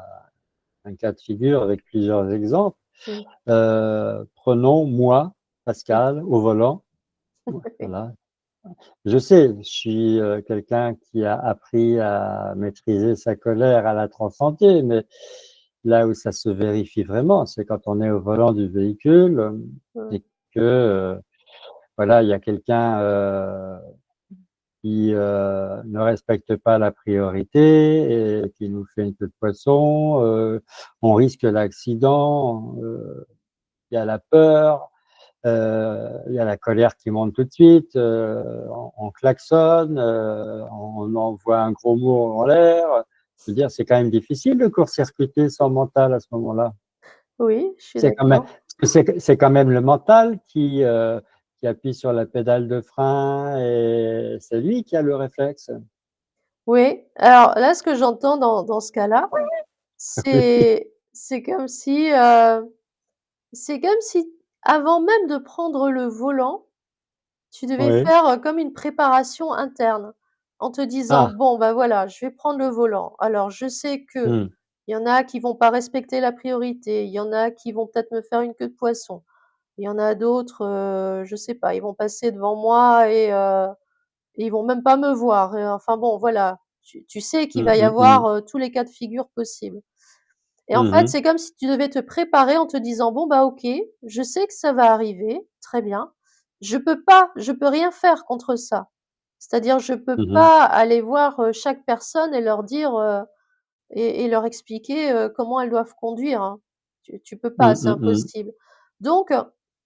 cas de figure avec plusieurs exemples. Mmh, Prenons moi, mmh, Pascal, au volant. oui, Voilà. Je sais, je suis, quelqu'un qui a appris à maîtriser sa colère, à la transcender, mais là où ça se vérifie vraiment, c'est quand on est au volant du véhicule, mmh, et que, voilà, il y a quelqu'un, qui, ne respecte pas la priorité et qui nous fait une queue de poisson, on risque l'accident, il y a la peur, il y a la colère qui monte tout de suite, on klaxonne, on envoie un gros mot en l'air. Je veux dire, c'est quand même difficile de court-circuiter son mental à ce moment-là. oui, je suis C'est quand même d'accord. parce que c'est quand même le mental qui appuie sur la pédale de frein et c'est lui qui a le réflexe. Oui, alors là, ce que j'entends dans ce cas-là, c'est comme si, avant même de prendre le volant, tu devais Oui. faire, comme une préparation interne, en te disant: Ah! «Bon, bah, voilà, je vais prendre le volant. Alors je sais qu'il Mmh. y en a qui vont pas respecter la priorité, il y en a qui vont peut-être me faire une queue de poisson, il y en a d'autres, je sais pas, ils vont passer devant moi, et ils vont même pas me voir, et enfin bon, voilà. Tu sais qu'il Mmh va y mh mh. avoir, tous les cas de figure possibles, et en Mmh fait, mh. c'est comme si tu devais te préparer en te disant: «Bon, bah, OK, je sais que ça va arriver, très bien. Je peux rien faire contre ça». C'est-à-dire, je peux Mmh mh. pas aller voir, chaque personne et leur dire, et leur expliquer, comment elles doivent conduire, hein. Tu peux pas, Mmh c'est mh mh. impossible. Donc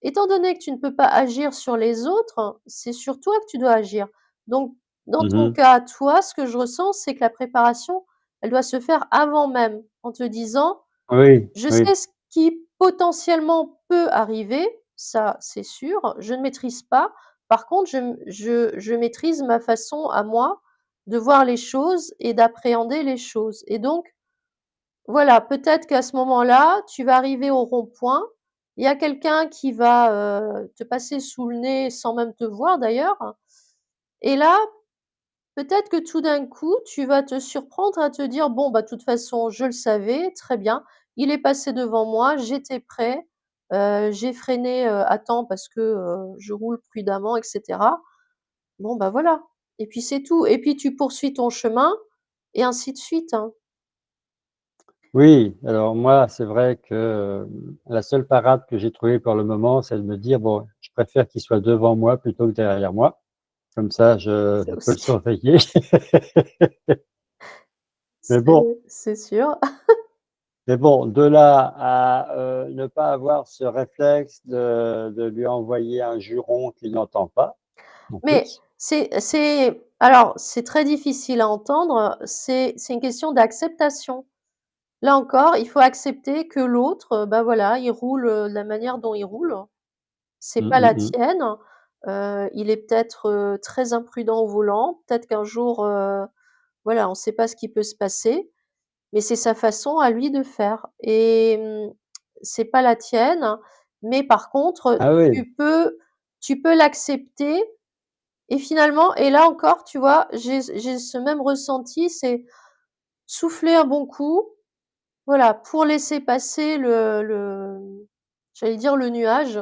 étant donné que tu ne peux pas agir sur les autres, c'est sur toi que tu dois agir. Donc dans Mmh ton mh. cas, toi, ce que je ressens, c'est que la préparation, elle doit se faire avant même, en te disant: Oui, «Je oui. sais ce qui potentiellement peut arriver, ça c'est sûr, je ne maîtrise pas. Par contre, je maîtrise ma façon à moi de voir les choses et d'appréhender les choses» et donc voilà, peut-être qu'à ce moment-là, tu vas arriver au rond-point, il y a quelqu'un qui va, te passer sous le nez sans même te voir d'ailleurs et là, peut-être que tout d'un coup, tu vas te surprendre à te dire: «Bon, bah, de toute façon, je le savais, très bien, il est passé devant moi, j'étais prêt, j'ai freiné, à temps parce que, je roule prudemment et cetera. Bon, bah, voilà» et puis c'est tout et puis tu poursuis ton chemin et ainsi de suite, hein. Oui, alors moi, c'est vrai que, la seule parade que j'ai trouvée pour le moment, c'est de me dire: «Bon, je préfère qu'il soit devant moi plutôt que derrière moi. Comme ça, je C'est peux aussi le surveiller». Mais bon c'est sûr. mais bon, de là à, ne pas avoir ce réflexe de lui envoyer un juron qu'il n'entend pas, en Mais plus. c'est alors c'est très difficile à entendre, c'est une question d'acceptation. Là encore, il faut accepter que l'autre, bah, voilà, il roule, de la manière dont il roule. C'est Mmh, pas la mmh mh. tienne. Il est peut-être, très imprudent au volant. Peut-être qu'un jour, voilà, on ne sait pas ce qui peut se passer, mais c'est sa façon à lui de faire et c'est pas la tienne. Mais par contre, Ah oui. tu peux l'accepter et finalement et là encore, tu vois, j'ai ce même ressenti, c'est souffler un bon coup, voilà, pour laisser passer j'allais dire le nuage,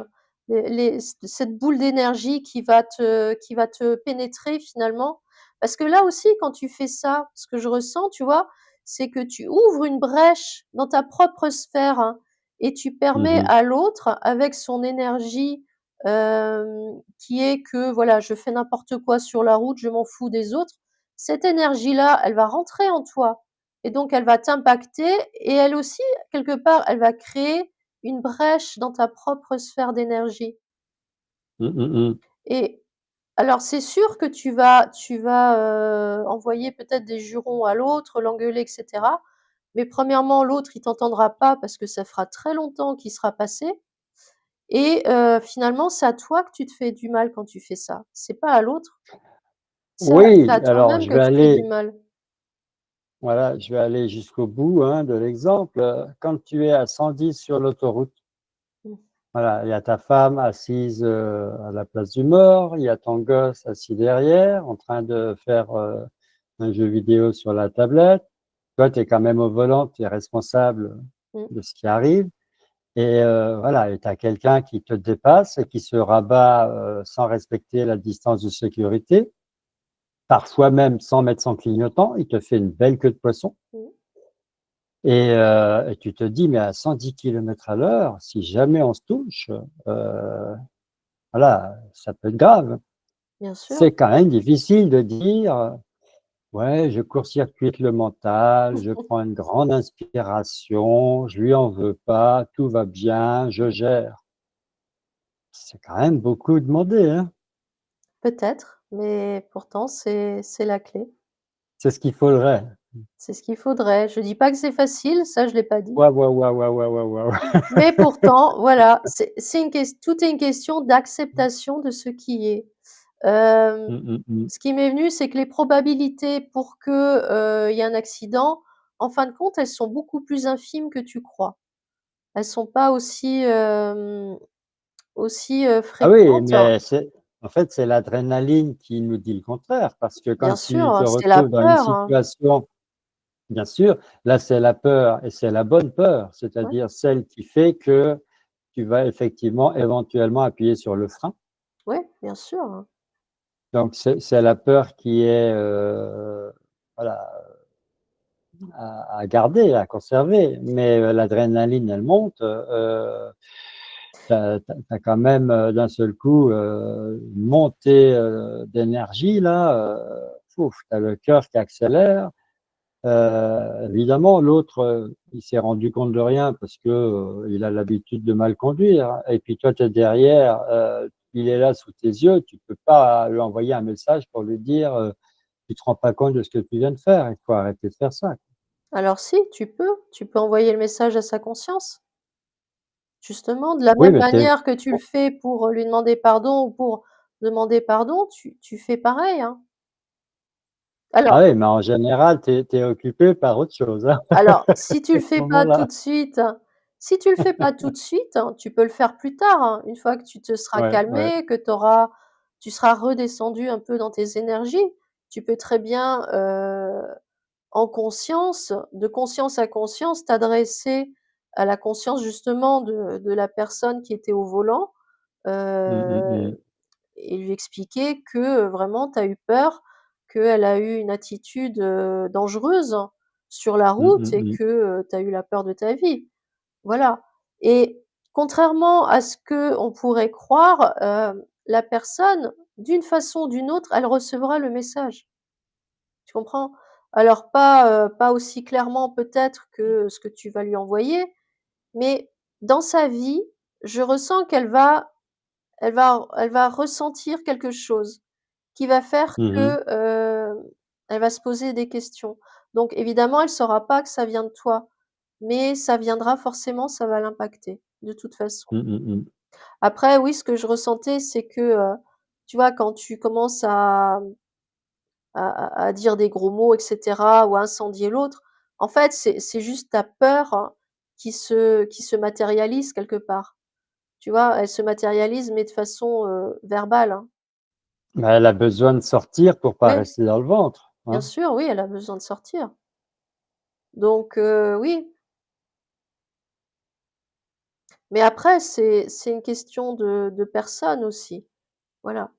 cette boule d'énergie qui va te pénétrer finalement. Parce que là aussi, quand tu fais ça, ce que je ressens, tu vois, c'est que tu ouvres une brèche dans ta propre sphère, hein, et tu Mmh permets mh. à l'autre, avec son énergie, qui est que voilà, je fais n'importe quoi sur la route, je m'en fous des autres. Cette énergie-là, elle va rentrer en toi et donc elle va t'impacter et elle aussi, quelque part, elle va créer une brèche dans ta propre sphère d'énergie Mmh mh mh. et alors c'est sûr que tu vas, envoyer peut-être des jurons à l'autre, l'engueuler et cetera. Mais premièrement, l'autre, il t'entendra pas parce que ça fera très longtemps qu'il sera passé et finalement, c'est à toi que tu te fais du mal quand tu fais ça. C'est pas à l'autre, c'est Oui, à alors toi-même que tu fais du mal. voilà, je vais aller jusqu'au bout, hein, de l'exemple. Quand tu es à 110 sur l'autoroute, Mmh, voilà, il y a ta femme assise, à la place du mort, il y a ton gosse assis derrière en train de faire, un jeu vidéo sur la tablette. Toi, tu es quand même au volant, tu es responsable mmh, de ce qui arrive et voilà et tu as quelqu'un qui te dépasse et qui se rabat, sans respecter la distance de sécurité, parfois même sans mettre son clignotant. Il te fait une belle queue de poisson mmh, et tu te dis: «Mais à 110 km/h, si jamais on se touche, voilà, ça peut être grave». bien sûr. C'est quand même difficile de dire: «Ouais, je court-circuite le mental, je prends une grande inspiration, je lui en veux pas, tout va bien, je gère». C'est quand même beaucoup demandé, hein? Peut-être, mais pourtant c'est la clé. C'est ce qu'il faudrait. C'est ce qu'il faudrait. Je dis pas que c'est facile, ça je l'ai pas dit. Waouh, waouh, waouh, waouh, waouh, waouh, waouh. Mais pourtant, voilà, c'est une ques tout est une question d'acceptation de ce qui est. Hem, Mmh mh mh. Ce qui m'est venu, c'est que les probabilités pour que, il y ait un accident, en fin de compte, elles sont beaucoup plus infimes que tu crois. Elles sont pas aussi, Ah oui, fréquentes. mais c'est en fait, c'est l'adrénaline qui nous dit le contraire parce que quand Bien tu te sûr, c'est la retrouves dans une peur, hein. situation bien sûr, là, c'est la peur et c'est la bonne peur, Ouais, c'est-à-dire celle qui fait que tu vas effectivement, éventuellement appuyer sur le frein. ouais, bien sûr, hein. Donc c'est la peur qui est, voilà, à garder, à conserver, mais l'adrénaline, elle monte, tu as quand même, d'un seul coup, une montée, d'énergie là, ouf, tu as le cœur qui accélère. Évidemment, l'autre, il s'est rendu compte de rien parce que, il a l'habitude de mal conduire et puis toi, tu es derrière, il est là sous tes yeux, tu peux pas lui envoyer un message pour lui dire: «Tu te rends pas compte de ce que tu viens de faire, il faut arrêter de faire ça». Alors si, tu peux envoyer le message à sa conscience. Justement, de la Oui, même mais tu manière que tu le fais pour, lui demander pardon ou pour demander pardon, tu fais pareil, hein. Alors ah oui, mais en général, tu es occupé par autre chose, hein, alors si tu à le ce fais pas tout moment-là. de suite si tu le fais pas tout de suite, hein, tu peux le faire plus tard, hein. Une fois que tu te seras Ouais, ouais. calmé, que tu seras redescendu un peu dans tes énergies, tu peux très bien, en conscience, de conscience à conscience, t'adresser à la conscience justement de la personne qui était au volant, Mmh mh, mmh. heu et lui expliquer que, vraiment tu as eu peur, qu'elle a eu une attitude, dangereuse sur la Mmh route mh, et mmh. que, tu as eu la peur de ta vie. Voilà, et contrairement à ce qu'on pourrait croire, la personne, d'une façon ou d'une autre, elle recevra le message. Tu comprends? Alors pas aussi clairement peut-être que ce que tu vas lui envoyer, mais dans sa vie, je ressens qu'elle va ressentir quelque chose qui va faire Mmh mh. que, elle va se poser des questions. Donc évidemment, elle saura pas que ça vient de toi, mais ça viendra forcément, ça va l'impacter, de toute façon. Mmh mh, mmh. Après oui, ce que je ressentais, c'est que, tu vois, quand tu commences à dire des gros mots et cetera ou à incendier l'autre, en fait, c'est juste ta peur qui se matérialise quelque part. Tu vois? Elle se matérialise mais de façon, verbale, hein. Bah, elle a besoin de sortir pour pas Ouais, rester dans le ventre, bien hein. sûr, oui, elle a besoin de sortir. Donc oui, mais après c'est une question de personne aussi. Voilà.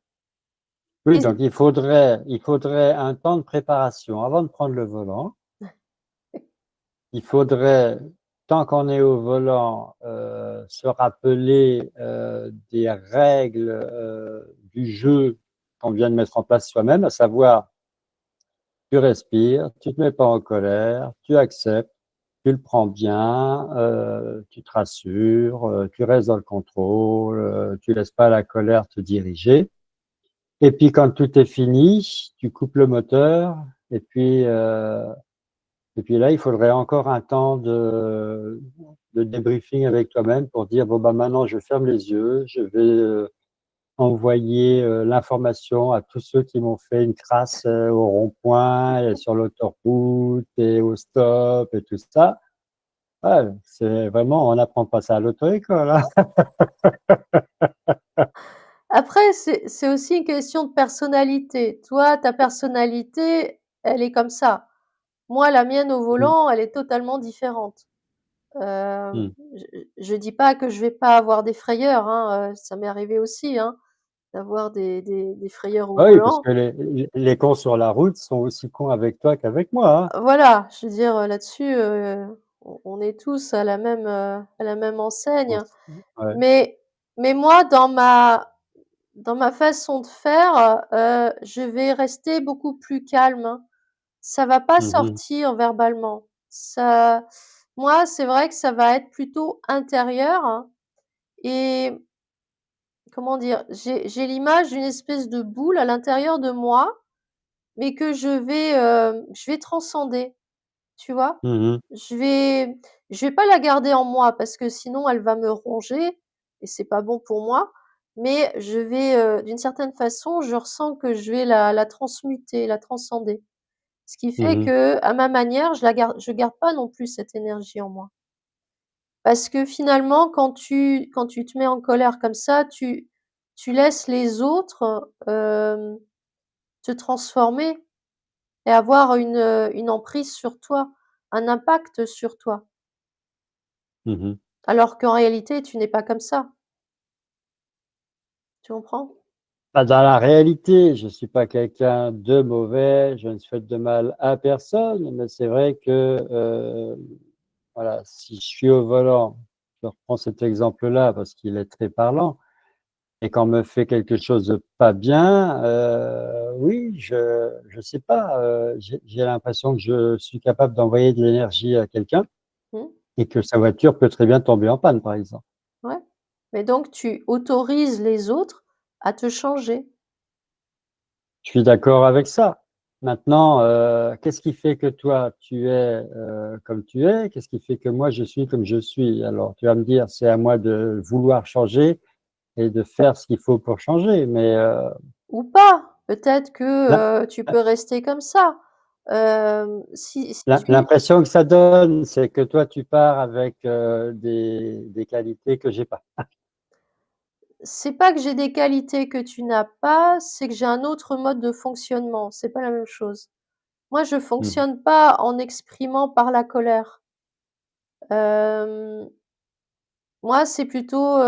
Oui, Et donc il faudrait un temps de préparation. Avant de prendre le volant, il faudrait, tant qu'on est au volant, se rappeler, des règles, du jeu qu'on vient de mettre en place soi-même, à savoir, tu respires, tu te mets pas en colère, tu acceptes, tu le prends bien, tu te rassures, tu restes dans le contrôle, tu laisses pas la colère te diriger. Et puis quand tout est fini, tu coupes le moteur et puis là, il faudrait encore un temps de débriefing avec toi-même pour dire: «Bon, bah, maintenant je ferme les yeux, je vais, envoyer, l'information à tous ceux qui m'ont fait une crasse, au rond-point et sur l'autoroute et au stop et tout ça». Ouais, c'est vraiment on n'apprend pas ça à l'auto-école, hein. après c'est aussi une question de personnalité. Toi, ta personnalité, elle est comme ça. Moi, la mienne au Mmh, volant, elle est totalement différente. Hem, mmh. je dis pas que je vais pas avoir des frayeurs, hein, ça m'est arrivé aussi, hein, d'avoir des frayeurs au Ah oui, parce volant. que les cons sur la route sont aussi cons avec toi qu'avec moi, hein. Voilà, je veux dire, là-dessus, on est tous à la même On enseigne. s Ouais. Mais moi, dans ma façon de faire, je vais rester beaucoup plus calme, hein. Ça va pas Mmh mh. sortir verbalement. Ça Moi, c'est vrai que ça va être plutôt intérieur, hein, et comment dire? J'ai l'image d'une espèce de boule à l'intérieur de moi, mais que je vais transcender, tu vois? Mmh mh. Je vais je vais pas la garder en moi parce que sinon elle va me ronger et c'est pas bon pour moi, mais je vais, d'une certaine façon, je ressens que je vais la transmuter, la transcender. Ce qui Mmh fait mh. qu'à ma manière, je garde pas non plus cette énergie en moi. Parce que finalement, quand tu te mets en colère comme ça, tu laisses les autres, te transformer et avoir une emprise sur toi, un impact sur toi. Mmh mh. Alors qu'en réalité, tu n'es pas comme ça. Tu comprends? Bah, dans la réalité, je suis pas quelqu'un de mauvais, je ne souhaite de mal à personne, mais c'est vrai que, voilà, si je suis au volant, je reprends cet exemple-là parce qu'il est très parlant et qu'on me fait quelque chose de pas bien, oui, je sais pas, j'ai l'impression que je suis capable d'envoyer de l'énergie à quelqu'un Mmh, et que sa voiture peut très bien tomber en panne, par exemple. ouais. Mais donc tu autorises les autres à te changer. Je suis d'accord avec ça, Maintenant, qu'est-ce qui fait que toi, tu es comme tu es? Qu'est-ce qui fait que moi, je suis comme je suis? Alors, tu vas me dire, c'est à moi de vouloir changer et de faire ce qu'il faut pour changer, mais Ou pas. Peut-être l'im- que, tu peux rester comme ça. Si tu l'impression que ça donne, c'est que toi, tu pars avec des qualités que j'ai pas. c'est pas que j'ai des qualités que tu n'as pas, c'est que j'ai un autre mode de fonctionnement, c'est pas la même chose. Moi, je Mhm. fonctionne pas en exprimant par la colère. Hem, Moi, c'est plutôt,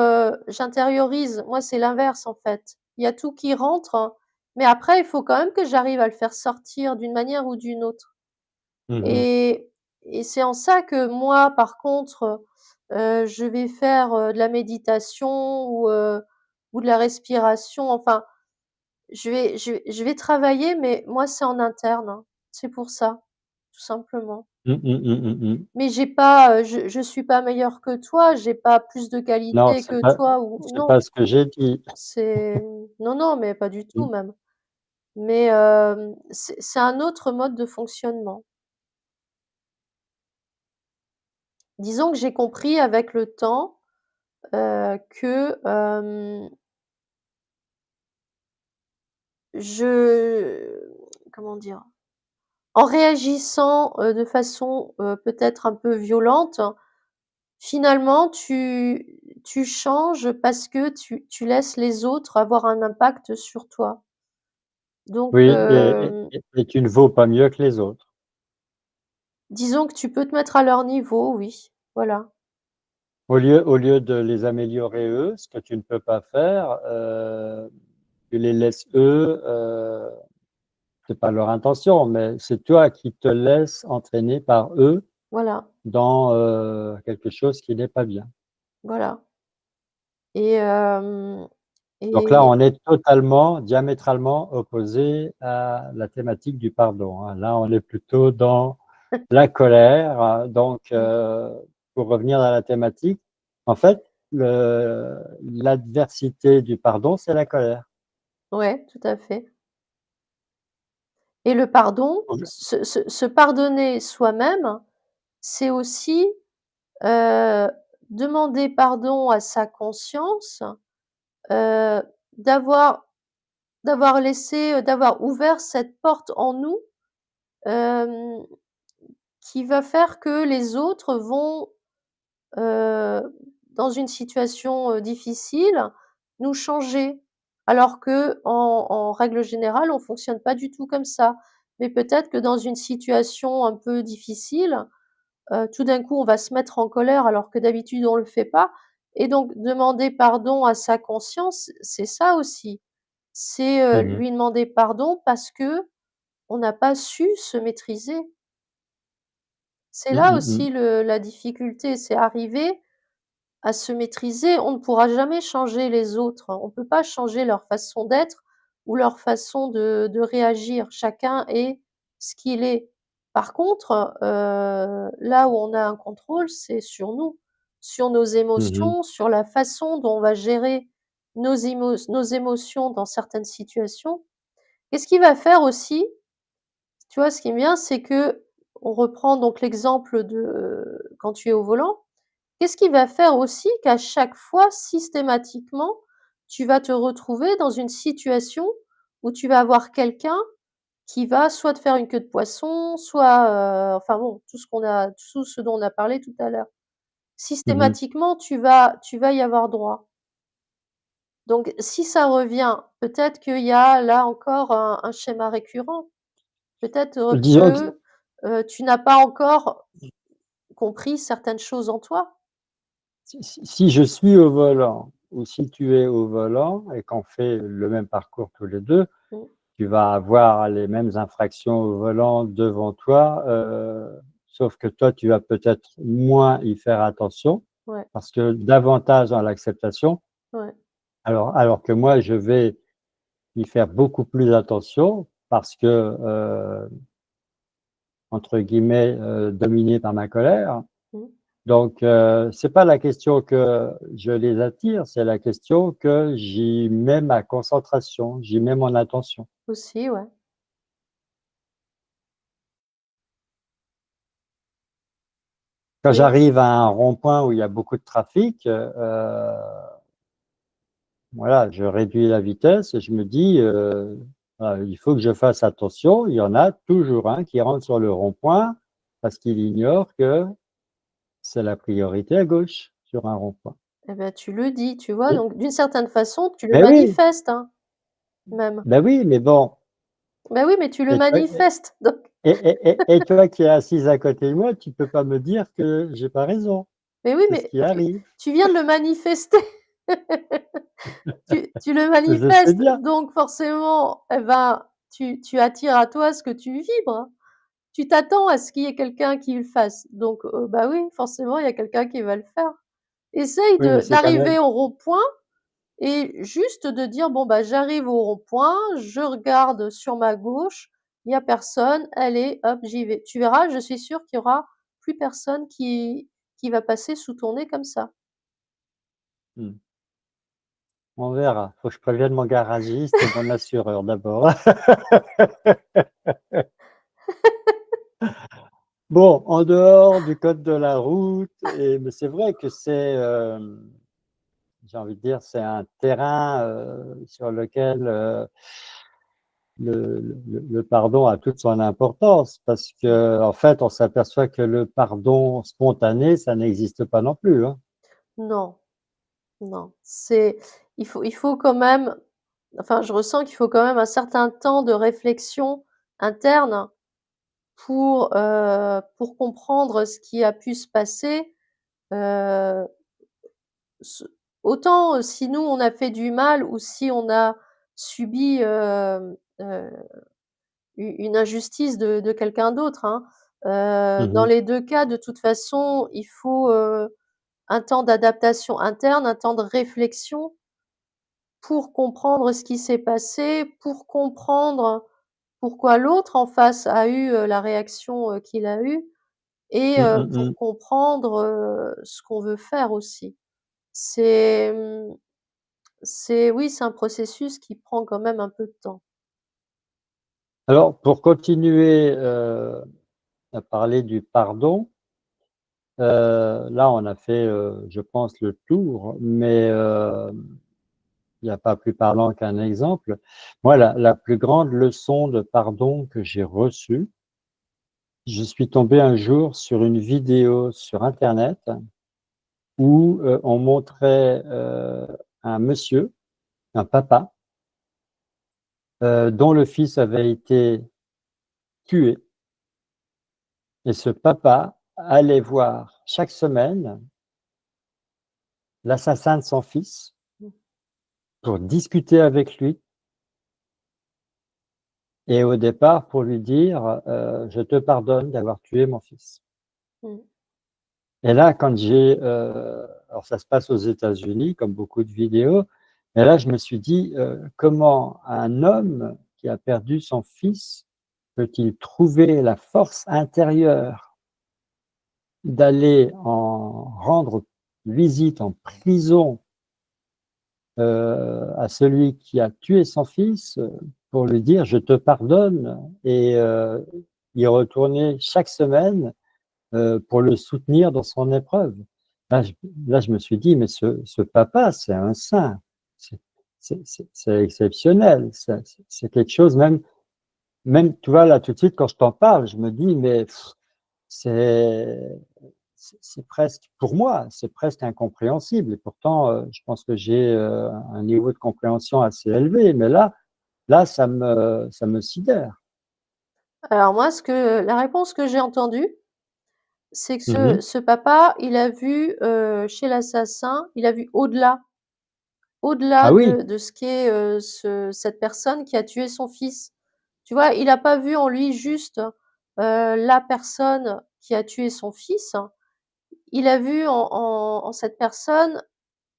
j'intériorise. Moi, c'est l'inverse, en fait. Il y a tout qui rentre, mais après, il faut quand même que j'arrive à le faire sortir d'une manière ou d'une autre. Mhm. Et c'est en ça que moi, par contre, je vais faire, de la méditation ou de la respiration. Enfin, je vais travailler, mais moi, c'est en interne, hein. C'est pour ça, tout simplement. Mhm, mhm, mhm, mhm. Mais j'ai pas, je suis pas meilleure que toi, j'ai pas plus de Non, qualité que toi ou c'est non, pas ce que j'ai dit. c'est non, non, mais pas du tout Mhm. même. Mais, c'est un autre mode de fonctionnement. Disons que j'ai compris avec le temps, que, je comment dire? En réagissant, de façon, peut-être un peu violente, finalement tu changes parce que tu laisses les autres avoir un impact sur toi. Donc, Oui, et tu ne vaux pas mieux que les autres. disons que tu peux te mettre à leur niveau, oui, voilà, Au lieu de les améliorer eux, ce que tu ne peux pas faire, tu les laisses eux, c'est pas leur intention, mais c'est toi qui te laisses entraîner par eux voilà, dans, quelque chose qui n'est pas bien. voilà et Donc là, et on est totalement, diamétralement opposés à la thématique du pardon, hein. Là, on est plutôt dans la colère, donc pour revenir à la thématique, en fait, l'adversité du pardon, c'est la colère. ouais, tout à fait et le pardon, se pardonner soi-même, c'est aussi, heu, demander pardon à sa conscience, heu, d'avoir laissé, d'avoir ouvert cette porte en nous, hem, qui va faire que les autres vont, heu, dans une situation, difficile, nous changer. Alors qu'en règle générale, on fonctionne pas du tout comme ça. Mais peut-être que dans une situation un peu difficile, tout d'un coup, on va se mettre en colère alors que d'habitude on le fait pas et donc demander pardon à sa conscience, c'est ça aussi. C'est, Mmh mh. lui demander pardon parce qu'on n'a pas su se maîtriser. C'est Mmh là mh mh. aussi le la difficulté, c'est arriver à se maîtriser. On ne pourra jamais changer les autres. On ne peut pas changer leur façon d'être ou leur façon de réagir. Chacun est ce qu'il est. Par contre, là où on a un contrôle, c'est sur nous, sur nos Mmh mh. émotions, sur la façon dont on va gérer nos émotions dans certaines situations. Et ce qui va faire aussi, tu vois, ce qui est bien, c'est que on reprend donc l'exemple de quand tu es au volant. Qu'est-ce qui va faire aussi qu'à chaque fois, systématiquement, tu vas te retrouver dans une situation où tu vas avoir quelqu'un qui va soit te faire une queue de poisson, soit, enfin bon, tout ce dont on a parlé tout à l'heure. Mmh mh. Systématiquement, tu vas y avoir droit. Donc si ça revient, peut-être qu'il y a là encore un schéma récurrent. Peut-être, Disons que que, tu n'as pas encore compris certaines choses en toi. si je suis au volant ou si tu es au volant et qu'on fait le même parcours tous les 2, Mmh, tu vas avoir les mêmes infractions au volant devant toi, sauf que toi, tu vas peut-être moins y faire attention ouais, parce que davantage dans l'acceptation, ouais, alors que moi, je vais y faire beaucoup plus attention parce que, entre guillemets, «dominé par ma colère». mmh, Donc c'est pas la question que je les attire, c'est la question que j'y mets ma concentration, j'y mets mon attention. aussi, ouais. Quand Oui, j'arrive à un rond-point où il y a beaucoup de trafic, voilà, je réduis la vitesse et je me dis, voilà, il faut que je fasse attention. Il y en a toujours un qui rentre sur le rond-point parce qu'il ignore que c'est la priorité à gauche sur un rond-point. eh bah, tu le dis, tu vois? Et Donc d'une certaine façon, tu le beh oui, manifestes, hein, même. ben oui, mais bon, Bah, oui, mais tu le et toi manifestes, donc et toi qui es assise à côté de moi, tu peux pas me dire que j'ai pas raison. mais oui, C'est ce mais qui arrive. tu viens de le manifester. Tu le Je sais manifestes, bien. donc forcément, eh ben, tu attires à toi ce que tu vibres. Tu t'attends à ce qu'il y ait quelqu'un qui le fasse, donc bah, oui, forcément, il y a quelqu'un qui va le faire. Essaye Oui, mais de c'est quand d'arriver même au rond-point et juste de dire: «Bon, bah, j'arrive au rond-point, je regarde sur ma gauche, il y a personne, allez, hop, j'y vais». Tu verras, je suis sûre qu'il y aura plus personne qui va passer sous ton nez comme ça. mmh, on verra. Faut que je prévienne mon garagiste et mon assureur d'abord. Bon, en dehors du code de la route mais c'est vrai que c'est, j'ai envie de dire, c'est un terrain, sur lequel, le pardon a toute son importance parce qu'en fait, on s'aperçoit que le pardon spontané, ça n'existe pas non plus, hein. Non, non, c'est il faut quand même enfin, je ressens qu'il faut quand même un certain temps de réflexion interne pour comprendre ce qui a pu se passer, heu, ce autant, si nous on a fait du mal ou si on a subi, u une injustice de quelqu'un d'autre, hein. Dans Mmh. les 2 cas, de toute façon, il faut, un temps d'adaptation interne, un temps de réflexion pour comprendre ce qui s'est passé, pour comprendre pourquoi l'autre en face a eu, la réaction, qu'il a eue et Mmh, mmh pour mh. comprendre, ce qu'on veut faire aussi. C'est, c'est oui, c'est un processus qui prend quand même un peu de temps. Alors pour continuer, à parler du pardon, là on a fait, je pense le tour, mais il n'y a pas plus parlant qu'un exemple. Moi, la plus grande leçon de pardon que j'ai reçue, je suis tombé un jour sur une vidéo sur internet où, on montrait, un monsieur, un papa, dont le fils avait été tué et ce papa allait voir chaque semaine l'assassin de son fils Mmh, pour discuter avec lui et au départ pour lui dire, «Je te pardonne d'avoir tué mon fils». mmh. Et là, quand j'ai, alors ça se passe aux États-Unis comme beaucoup de vidéos, et là je me suis dit, «Comment un homme qui a perdu son fils peut-il trouver la force intérieure d'aller en rendre visite en prison, à celui qui a tué son fils, pour lui dire: "Je te pardonne" et y retourner chaque semaine pour le soutenir dans son épreuve. Là, je là, je me suis dit: «Mais ce papa, c'est un saint. C'est c'est exceptionnel. C'est quelque chose même, tu vois, là, tout de suite, quand je t'en parle, je me dis: «Mais c'est c'est presque pour moi, c'est presque incompréhensible» et pourtant, je pense que j'ai, un niveau de compréhension assez élevé, mais là, ça me sidère. Alors moi, la réponse que j'ai entendue, c'est que Mmh ce mh. ce papa, il a vu, chez l'assassin, il a vu au-delà Ah oui, de ce qu'est, cette personne qui a tué son fils. Tu vois? Il a pas vu en lui juste, la personne qui a tué son fils. Il a vu en cette personne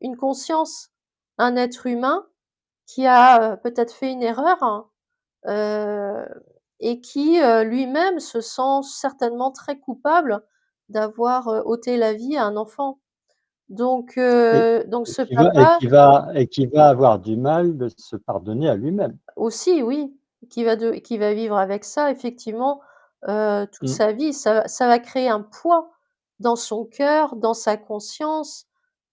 une conscience, un être humain qui a, peut-être fait une erreur, heu et qui, lui-même se sent certainement très coupable d'avoir, ôté la vie à un enfant. Donc ce papa et qui va avoir du mal de se pardonner à lui-même. aussi, oui, qui va vivre avec ça effectivement, toute Mmh. sa vie. Ça va créer un poids dans son cœur, dans sa conscience,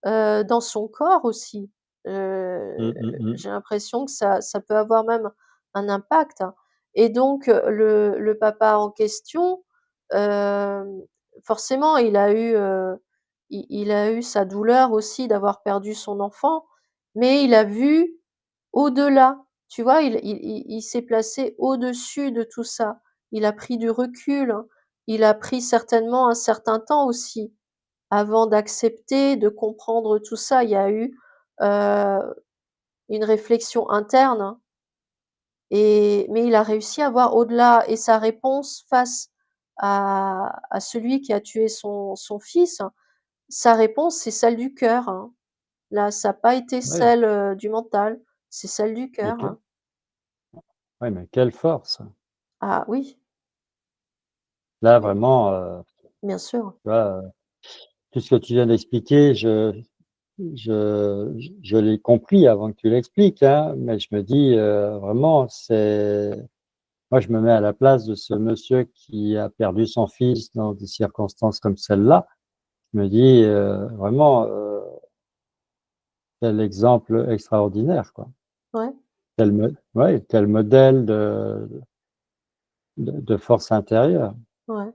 dans son corps aussi. Heu, Mmh, mmh mh. j'ai l'impression que ça peut avoir même un impact, hein. Et donc le papa en question, hem, forcément il a eu sa douleur aussi d'avoir perdu son enfant, mais il a vu au-delà, tu vois? Il s'est placé au-dessus de tout ça. Il a pris du recul, hein. Il a pris certainement un certain temps aussi avant d'accepter, de comprendre tout ça. Il y a eu, heu, une réflexion interne, hein, mais il a réussi à voir au-delà et sa réponse face à celui qui a tué son fils, sa réponse, c'est celle du cœur, hein. Là, ça a pas été Ouais, celle, du mental, c'est celle du mais cœur, que hein. ouais, mais quelle force! Ah oui, Là, oui, vraiment, bien sûr. tu vois, tout ce que tu viens d'expliquer, je l'ai compris avant que tu l'expliques, hein, mais je me dis, vraiment, c'est moi, je me mets à la place de ce monsieur qui a perdu son fils dans des circonstances comme celle-là. Je me dis, vraiment, quel exemple extraordinaire, quoi. Ouais, Quel modèle de force intérieure. ouais,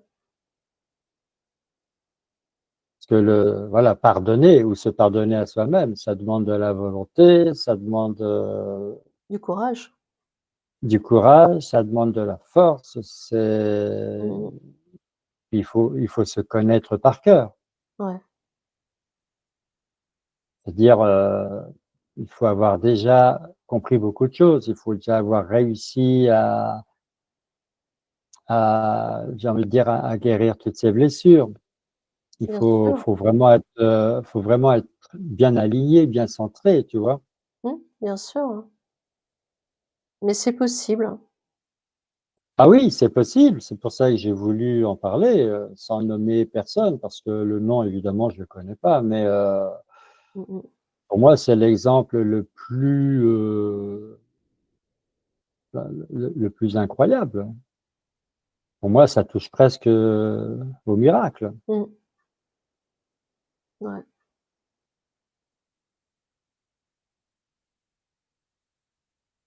Parce que voilà, pardonner ou se pardonner à soi-même, ça demande de la volonté, ça demande, du courage. du courage, ça demande de la force, c'est Mmh mh. il faut se connaître par cœur. Ouais, C'est-à-dire, il faut avoir déjà compris beaucoup de choses. Il faut déjà avoir réussi j'ai envie de dire, à guérir toutes ces blessures. Il bien faut sûr. faut vraiment être, faut vraiment être bien aligné, bien centré, tu vois? Bien sûr, hein. Mais c'est possible, hein. Ah oui, c'est possible, c'est pour ça que j'ai voulu en parler, sans nommer personne parce que le nom évidemment je le connais pas, mais Mmh mh. pour moi c'est l'exemple le plus, le plus incroyable. Pour moi ça touche presque, au miracle. Mmh. Ouais.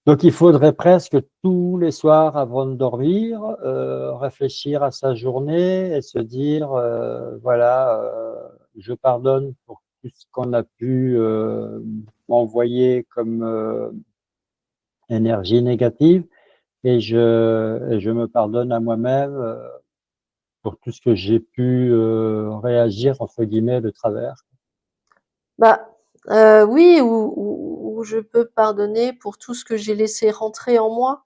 Donc il faudrait presque tous les soirs avant de dormir, réfléchir à sa journée et se dire, voilà, je pardonne pour tout ce qu'on a pu, m'envoyer comme, énergie négative et je me pardonne à moi-même, pour tout ce que j'ai pu, «réagir» entre guillemets de travers. Bah, oui, ou je peux pardonner pour tout ce que j'ai laissé rentrer en moi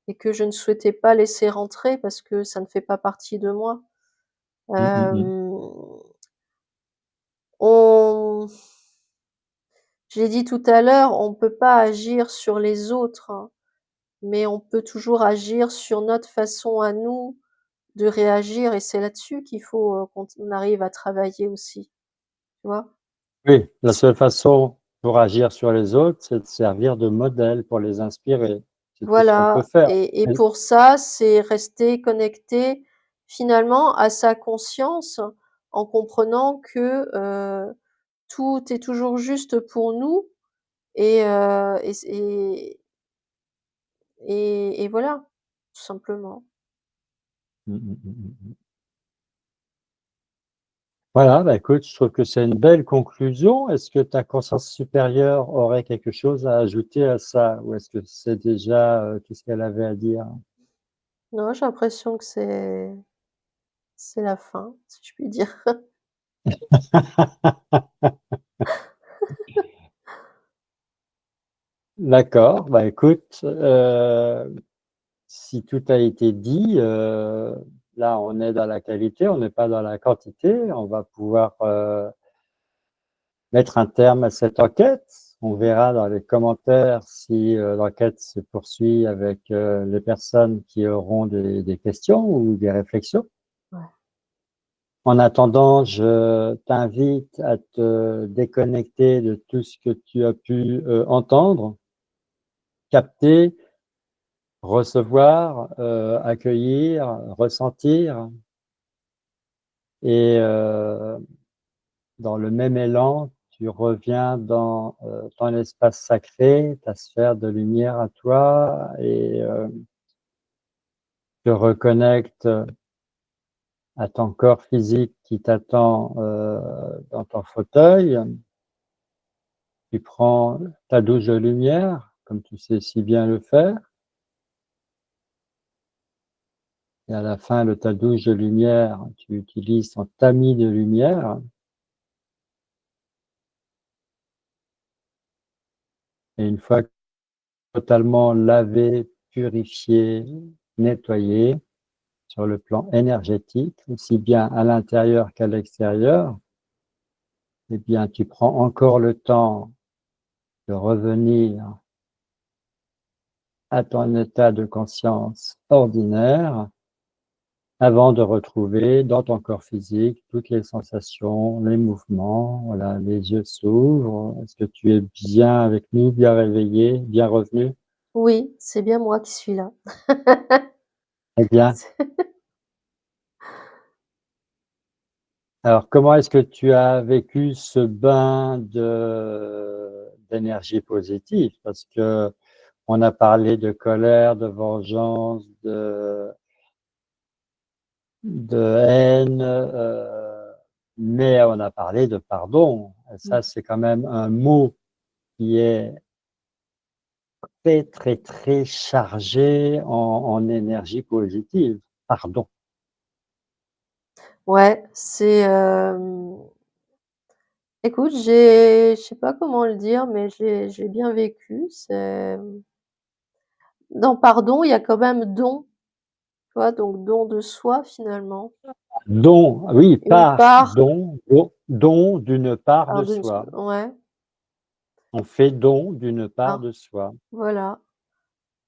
et que je ne souhaitais pas laisser rentrer parce que ça ne fait pas partie de moi. Mmh mh mh. Hem, on je l'ai dit tout à l'heure, on peut pas agir sur les autres, hein, mais on peut toujours agir sur notre façon à nous de réagir et c'est là-dessus qu'il faut, qu'on arrive à travailler aussi, tu vois? Oui, la seule façon pour agir sur les autres, c'est de servir de modèle pour les inspirer. C'est tout ce qu'on peut Voilà faire. et Et pour ça, c'est rester connecté finalement à sa conscience en comprenant que, tout est toujours juste pour nous et c et voilà, tout simplement. mmh mh, mmh mh, mmh. Voilà, bah, écoute, je trouve que c'est une belle conclusion. Est-ce que ta conscience supérieure aurait quelque chose à ajouter à ça? Ou est-ce que c'est déjà, tout ce qu'elle avait à dire? Non, j'ai l'impression que c'est la fin, si je puis dire. D'accord, bah, écoute, si tout a été dit, là, on est dans la qualité, on n'est pas dans la quantité. On va pouvoir, mettre un terme à cette enquête. On verra dans les commentaires si, l'enquête se poursuit avec, les personnes qui auront des questions ou des réflexions. Ouais. En attendant, je t'invite à te déconnecter de tout ce que tu as pu, entendre, capter, recevoir, accueillir, ressentir et dans le même élan, tu reviens dans, ton espace sacré, ta sphère de lumière à toi et te reconnectes à ton corps physique qui t'attend, dans ton fauteuil. Tu prends ta douche de lumière, comme tu sais si bien le faire, et à la fin de ta douche de lumière, tu utilises ton tamis de lumière et une fois totalement lavé, purifié, nettoyé sur le plan énergétique, aussi bien à l'intérieur qu'à l'extérieur, eh bien, tu prends encore le temps de revenir à ton état de conscience ordinaire avant de retrouver dans ton corps physique toutes les sensations, les mouvements. Voilà, les yeux s'ouvrent. Est-ce que tu es bien avec nous, bien réveillé, bien revenu? Oui, c'est bien moi qui suis là. Eh bien, alors comment est-ce que tu as vécu ce bain d'énergie positive? Parce que on a parlé de colère, de vengeance, de haine, mais on a parlé de pardon. Et Mmh. ça, c'est quand même un mot qui est très, très, très chargé en énergie positive. Pardon. Ouais, c'est, écoute, je sais pas comment le dire, mais j'ai bien vécu. C'est dans pardon, il y a quand même don, tu vois? Donc don de soi finalement. Don, oui, Une part, part, don d'une part de alors d'une soi. ouais, On fait don d'une part part, de soi, voilà,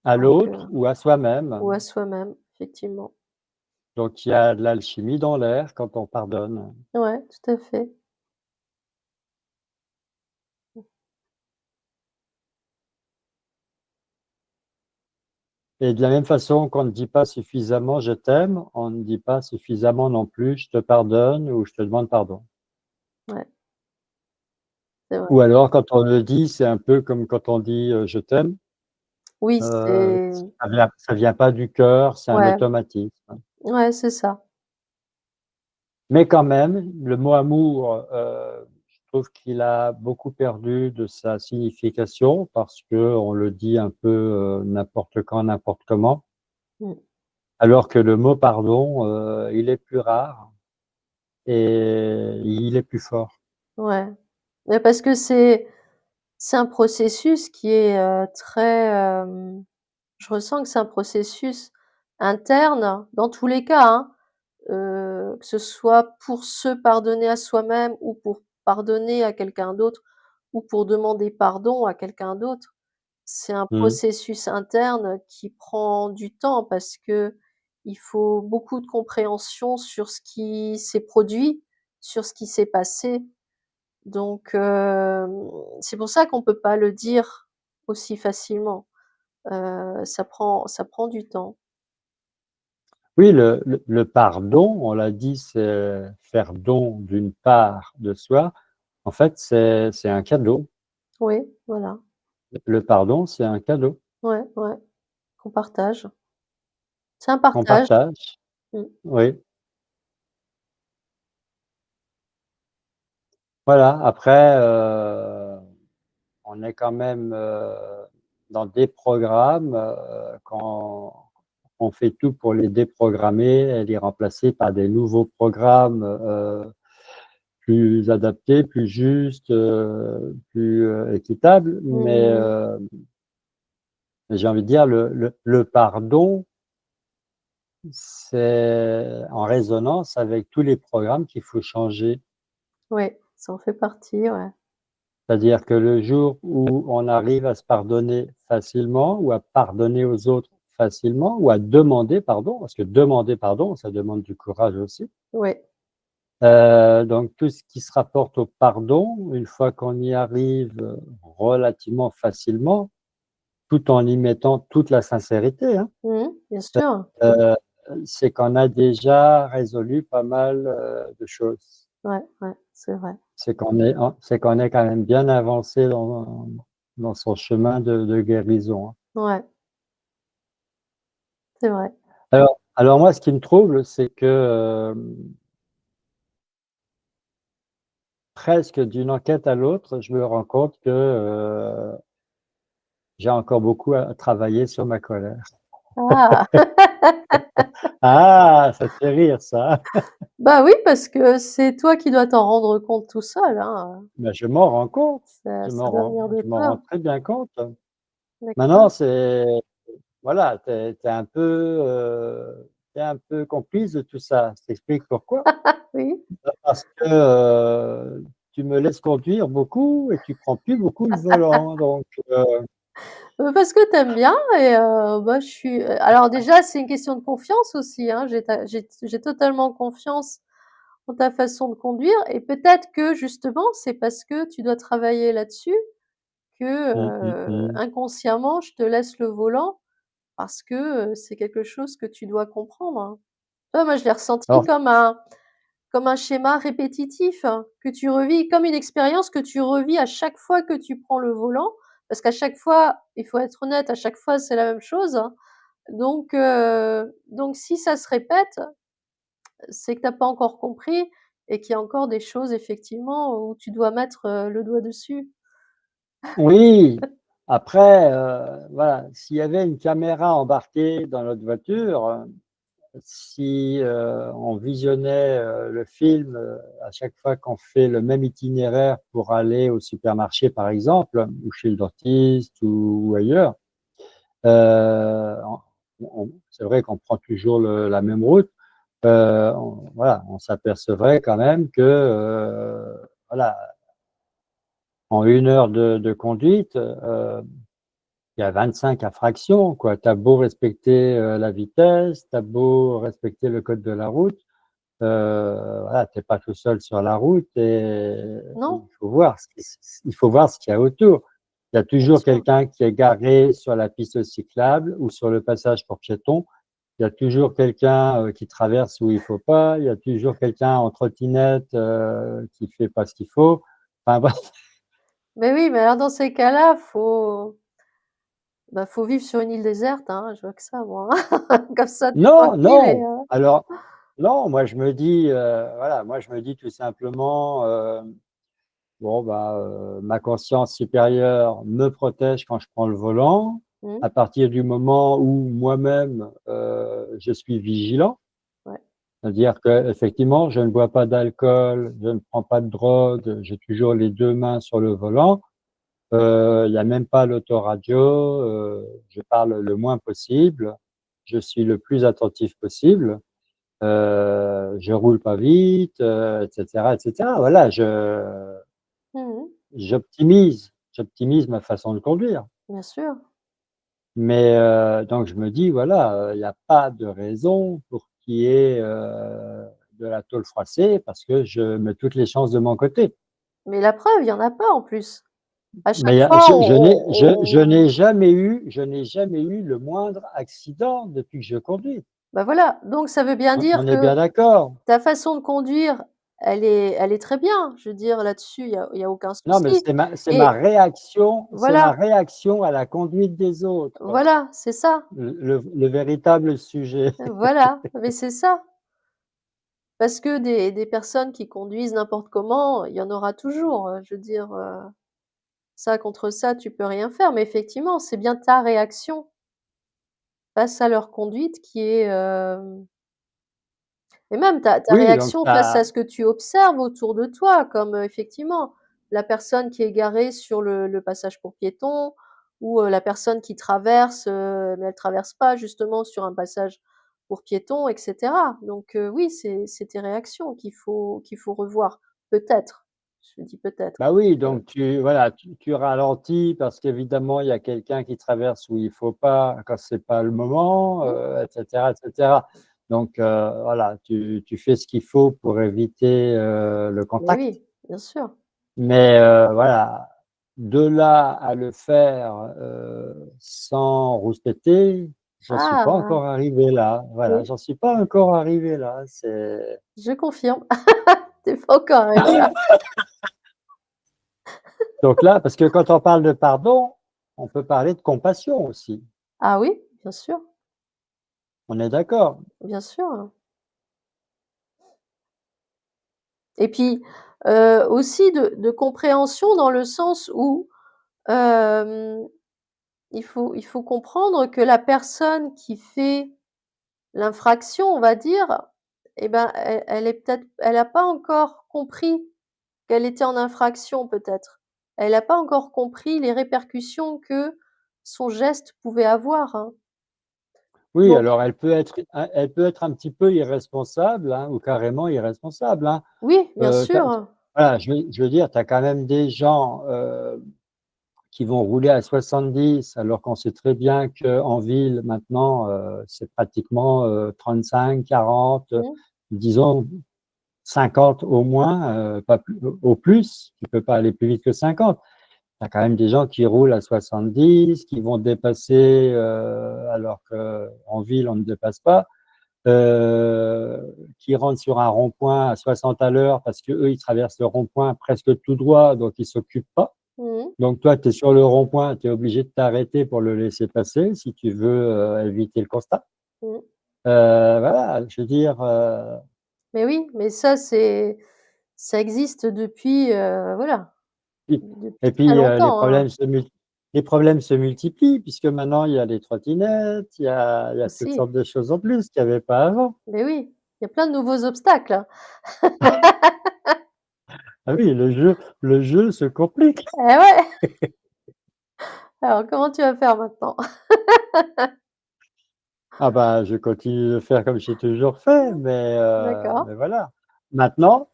à donc l'autre ou à soi-même. ou à soi-même, effectivement. Donc il y a de l'alchimie dans l'air quand on pardonne. Ouais, tout à fait. Et de la même façon qu'on ne dit pas suffisamment «je t'aime», on ne dit pas suffisamment non plus «je te pardonne» ou «je te demande pardon». Ouais, c'est vrai. Ou alors quand on le dit, c'est un peu comme quand on dit, «je t'aime», Oui, c'est ça vient pas du cœur, c'est un ouais, automatisme. ouais, c'est ça. Mais quand même, le mot amour, je trouve qu'il a beaucoup perdu de sa signification parce qu'on le dit un peu, n'importe quand, n'importe comment. Mmh, Alors que le mot pardon, il est plus rare et il est plus fort. ouais. Mais parce que c'est un processus qui est, très, je ressens que c'est un processus interne dans tous les cas, hein, que ce soit pour se pardonner à soi-même ou pour pardonner à quelqu'un d'autre ou pour demander pardon à quelqu'un d'autre. C'est un Mmh. processus interne qui prend du temps parce que il faut beaucoup de compréhension sur ce qui s'est produit, sur ce qui s'est passé. Donc c'est pour ça qu'on peut pas le dire aussi facilement. Ça prend du temps. Oui, le pardon, on l'a dit, c'est faire don d'une part de soi. En fait, c'est un cadeau. Oui, voilà. Le pardon, c'est un cadeau Ouais, ouais, qu'on partage. C'est un qu'on partage. partage. Mmh. Oui, voilà. Après, on est quand même, dans des programmes, quand on fait tout pour les déprogrammer et les remplacer par des nouveaux programmes, plus adaptés, plus justes, plus, équitables. Mais, Mmh. j'ai envie de dire le pardon, c'est en résonance avec tous les programmes qu'il faut changer. Ouais, ça en fait partie, ouais. C'est-à-dire que le jour où on arrive à se pardonner facilement ou à pardonner aux autres facilement ou à demander pardon, parce que demander pardon, ça demande du courage aussi. Ouais. Donc tout ce qui se rapporte au pardon, une fois qu'on y arrive, relativement facilement, tout en y mettant toute la sincérité, hein, Mmh. Bien sûr. c'est qu'on a déjà résolu pas mal, de choses. Ouais, ouais, c'est vrai. C'est qu'on est quand même bien avancé dans son chemin de guérison, hein. Ouais, c'est vrai. Alors moi, ce qui me trouble, c'est que, presque d'une enquête à l'autre, je me rends compte que, j'ai encore beaucoup à travailler sur ma colère. Ah! Ah! Ça te fait rire ça? Bah oui, parce que c'est toi qui dois t'en rendre compte tout seul, hein, Mais je m'en rends compte, ça doit venir de je m'en rends toi. très bien compte. Maintenant, D'accord. c'est voilà, tu es un peu, complice de tout ça. Je t'explique pourquoi. Oui. Parce que, tu me laisses conduire beaucoup et tu prends plus beaucoup le volant, donc Parce que tu aimes bien et bah, je suis alors déjà, c'est une question de confiance aussi, hein. J'ai totalement confiance en ta façon de conduire et peut-être que justement, c'est parce que tu dois travailler là-dessus que, mmh, mmh, mmh. inconsciemment, je te laisse le volant parce que, c'est quelque chose que tu dois comprendre, hein. Tu vois, moi, je l'ai ressenti Alors comme un schéma répétitif, hein, que tu revis, comme une expérience que tu revis à chaque fois que tu prends le volant. Parce qu'à chaque fois, il faut être honnête, à chaque fois, c'est la même chose, hein. Donc si ça se répète, c'est que tu as pas encore compris et qu'il y a encore des choses effectivement où tu dois mettre, le doigt dessus. oui, après, voilà, s'il y avait une caméra embarquée dans notre voiture, si, on visionnait, le film, à chaque fois qu'on fait le même itinéraire pour aller au supermarché, par exemple, ou chez le dentiste ou ailleurs, c'est vrai qu'on prend toujours la même route, on s'apercevrait quand même que, voilà, en 1 heure de conduite, il y a 25 infractions, quoi. Tu as beau respecter, la vitesse, tu as beau respecter le code de la route, voilà, tu es pas tout seul sur la route et Non? il faut voir ce qu'il y a autour. Il y a Bien toujours sûr. quelqu'un qui est garé sur la piste cyclable ou sur le passage pour piétons. Il y a toujours quelqu'un, qui traverse où il faut pas. Il y a toujours quelqu'un en trottinette, qui fait pas ce qu'il faut. Enfin bref. Mais oui, mais alors dans ces cas-là, faut vivre sur une île déserte, hein, je vois que ça moi, hein. Comme ça, tu es Non, tranquille et non! Alors non, moi je me dis, voilà, moi je me dis tout simplement, bon, bah, ma conscience supérieure me protège quand je prends le volant. mmh, À partir du moment où moi-même, je suis vigilant, ouais, c'est-à-dire qu'effectivement, je ne bois pas d'alcool, je ne prends pas de drogue, j'ai toujours les 2 mains sur le volant. Il y a même pas l'autoradio, je parle le moins possible, je suis le plus attentif possible, je roule pas vite, et cetera. Voilà, mmh, j'optimise ma façon de conduire. bien sûr. Mais donc je me dis voilà, il y a pas de raison pour qu'il y ait, de la tôle froissée parce que je mets toutes les chances de mon côté. Mais la preuve, il y en a pas en plus. À chaque Mais fois, je n'ai jamais eu le moindre accident depuis que je conduis. bah, voilà, donc ça veut bien dire On est que bien d'accord? ta façon de conduire, elle est très bien. Je veux dire là-dessus, il y a aucun Non, mais souci c'est ma et réaction voilà, à la conduite des autres, voilà, c'est ça, le véritable sujet. voilà, mais c'est ça. Parce que des personnes qui conduisent n'importe comment, il y en aura toujours, je veux dire, ça contre ça, tu peux rien faire. Mais effectivement, c'est bien ta réaction face à leur conduite qui est, et même ta Oui, donc réaction face à ce que tu observes autour de toi, comme, effectivement, la personne qui est garée sur le passage pour piétons ou, la personne qui traverse, mais elle traverse pas justement sur un passage pour piétons et cetera. Donc, oui, c'est tes réactions qu'il faut revoir. Peut-être, je dis peut-être. bah, oui, Heu, donc voilà, tu ralentis parce qu'évidemment, il y a quelqu'un qui traverse où il faut pas, quand c'est pas le moment, mmh, et cetera et cetera. Donc voilà, tu fais ce qu'il faut pour éviter, le mais contact. oui, bien sûr. Mais voilà, de là à le faire, sans rouspéter, j'en suis pas Ah! encore arrivé là. Voilà, Oui, j'en suis pas encore arrivé là. C'est je confirme. Tu es pas encore arrivé là. donc là, parce que quand on parle de pardon, on peut parler de compassion aussi. Ah oui, On est d'accord? bien sûr. Et puis, aussi de compréhension dans le sens où, hem, il faut comprendre que la personne qui fait l'infraction, on va dire, et ben, elle est peut-être elle a pas encore compris qu'elle était en infraction peut-être. Elle a pas encore compris les répercussions que son geste pouvait avoir, hein. Oui, Donc alors elle peut être un petit peu irresponsable, hein, ou carrément irresponsable, hein. oui, bien Tu sûr. voilà, je veux dire, tu as quand même des gens, qui vont rouler à 70 alors qu'on sait très bien qu'en ville maintenant, c'est pratiquement, 35, 40, Mmh. disons 50 au moins, pas plus au plus. Tu peux pas aller plus vite que 50. Tu as quand même des gens qui roulent à 70, qui vont dépasser, alors qu'en ville on ne dépasse pas, qui rentrent sur un rond-point à 60 à l'heure parce qu'eux, ils traversent le rond-point presque tout droit, donc ils s'occupent pas. Mmh. Donc toi, tu es sur le rond-point, tu es obligé de t'arrêter pour le laisser passer si tu veux, éviter le constat. Mmh. Voilà, je veux dire, Mais oui, mais ça existe depuis, voilà, puis depuis et très puis, longtemps, hein, les problèmes se multiplient puisque maintenant il y a les trottinettes, il y a toutes aussi. sortes de choses en plus qu'il y avait pas avant. Mais oui, il y a plein de nouveaux obstacles, hein. Ah oui, le jeu se complique. Eh ouais! Alors comment tu vas faire maintenant? Ah bah, je continue de faire comme j'ai toujours fait, D'accord, mais voilà. Maintenant,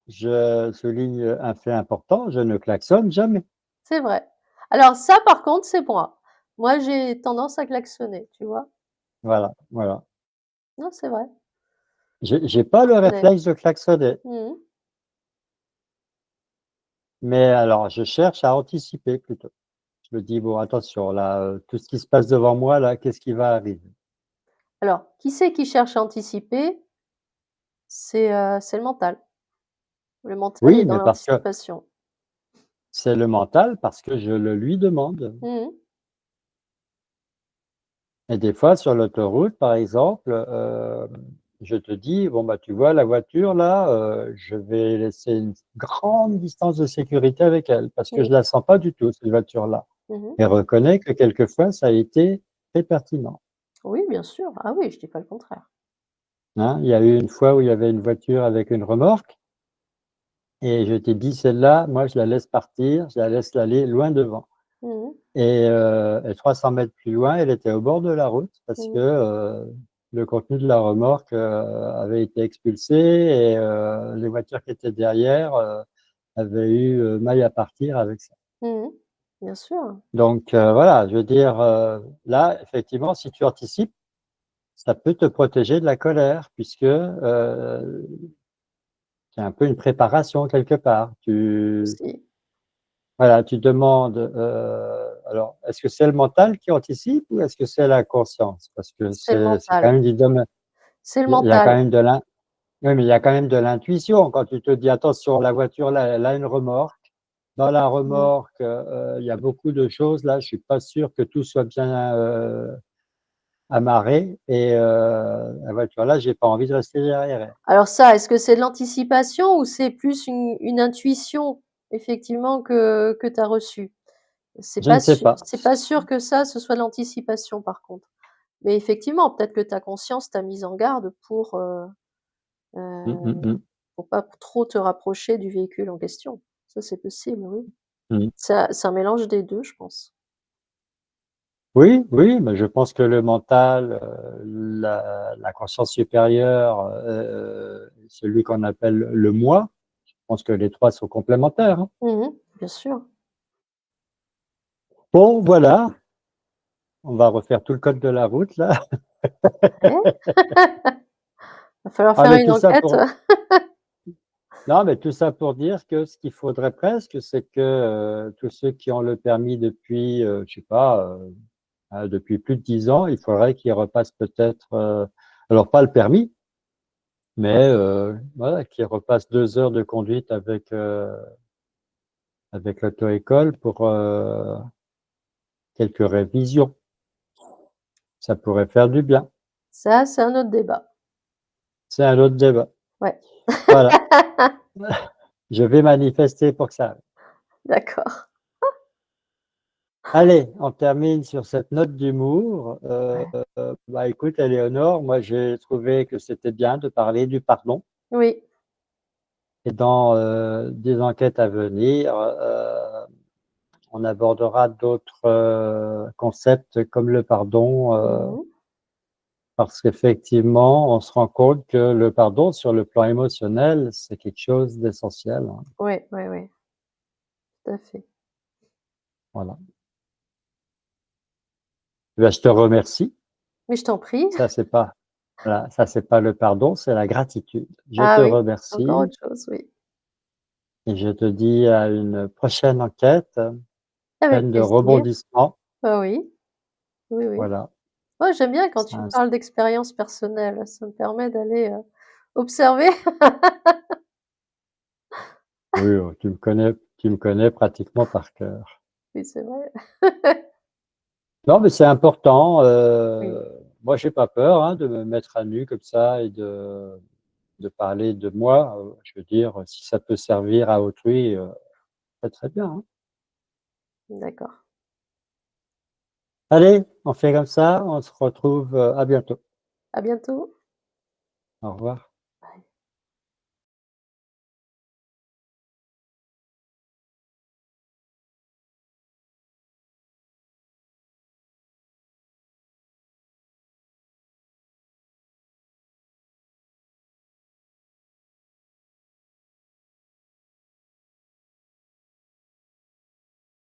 je souligne un fait important, je ne klaxonne jamais. c'est vrai. Alors ça, par contre, c'est moi. Moi, j'ai tendance à klaxonner, tu vois? Voilà, voilà. Non, c'est vrai, J'ai pas le honnête. réflexe de klaxonner, Mmh. mais alors je cherche à anticiper plutôt. Je me dis: «Bon attention là, tout ce qui se passe devant moi là, qu'est-ce qui va arriver?» Alors, qui c'est qui cherche à anticiper? C'est le mental. Le mental est Oui, dans mais parce que l'anticipation. c'est le mental, parce que je le lui demande. Mmh mh. Et des fois sur l'autoroute par exemple, je te dis: «Bon bah tu vois la voiture là, je vais laisser une grande distance de sécurité avec elle, parce que Mmh. je la sens pas du tout cette voiture-là». Mmh mh. Et reconnais que quelquefois ça a été très pertinent. Oui, bien sûr. Ah oui, je dis pas le contraire. Hein, il y a eu une fois où il y avait une voiture avec une remorque et je t'ai dit: «Celle-là, moi, je la laisse partir, je la laisse aller loin devant» Mmh mh. et 300 mètres plus loin, elle était au bord de la route parce que, Mmh. le contenu de la remorque, avait été expulsé et les voitures qui étaient derrière, avaient eu, maille à partir avec ça. Mmh mh. Bien sûr. Donc voilà, je veux dire, là, effectivement, si tu anticipes, ça peut te protéger de la colère puisque, c'est un peu une préparation quelque part. Aussi. Voilà, tu demandes, alors est-ce que c'est le mental qui anticipe ou est-ce que c'est la conscience? Parce que C'est le c'est quand mental. même du domaine C'est le il y a quand mental. même de l'in oui, mais il y a quand même de l'intuition quand tu te dis: «Attention, la voiture là, elle a une remorque. Dans la Mmh. remorque, il y a beaucoup de choses là, je suis pas sûr que tout soit bien, amarré et la voiture là, j'ai pas envie de rester derrière elle». Alors ça, est-ce que c'est de l'anticipation ou c'est plus une intuition effectivement que tu as reçue? Je ne sais pas. C'est pas sûr que ça, ce soit de l'anticipation par contre. Mais effectivement, peut-être que ta conscience t'a mise en garde Mmh, mmh heu, mh. pour pas trop te rapprocher du véhicule en question. Ça, c'est possible, oui. Mmh. C'est un mélange des 2, je pense. Oui, oui, mais je pense que le mental, la conscience supérieure, celui qu'on appelle le moi, je pense que les 3 sont complémentaires, hein. Mmh mh. Bien sûr. Bon, voilà, on va refaire tout le code de la route là. Eh? Va falloir Ah faire mais une tout ça enquête. pour non, mais tout ça pour dire que ce qu'il faudrait presque, c'est que, tous ceux qui ont le permis depuis, je sais pas, depuis plus de 10 ans, il faudrait qu'il repasse peut-être, alors pas le permis, mais voilà, qu'il repasse 2 heures de conduite avec l'auto-école pour quelques révisions. Ça pourrait faire du bien. Ça, c'est un autre débat. C'est un autre débat. Ouais. Voilà, je vais manifester pour que ça arrive. D'accord. Allez, on termine sur cette note d'humour. Ouais. Bah, écoute, Éléonore, moi j'ai trouvé que c'était bien de parler du pardon Oui, et dans des enquêtes à venir, on abordera d'autres concepts comme le pardon, mmh. parce qu'effectivement, on se rend compte que le pardon, sur le plan émotionnel, c'est quelque chose d'essentiel, hein. Ouais, ouais, ouais, tout à fait. Voilà. Eh ben, je te remercie. Mais je t'en prie. Ça, c'est pas, voilà, ça, c'est pas le pardon, c'est la gratitude. Je te Ah oui, encore remercie autre chose, oui. et je te dis à une prochaine enquête, Avec pleine de plaisir. rebondissements. Bah oui, oui, oui. Voilà. Moi, j'aime bien quand C'est tu un parles d'expériences personnelles, ça me permet d'aller, observer. Oui, tu me connais pratiquement par cœur. Oui, c'est vrai. Non, mais c'est important, Oui, moi j'ai pas peur, hein, de me mettre à nu comme ça et de parler de moi, je veux dire, si ça peut servir à autrui, très, très bien, hein. d'accord. Allez, on fait comme ça, on se retrouve, à bientôt. À bientôt. Au revoir.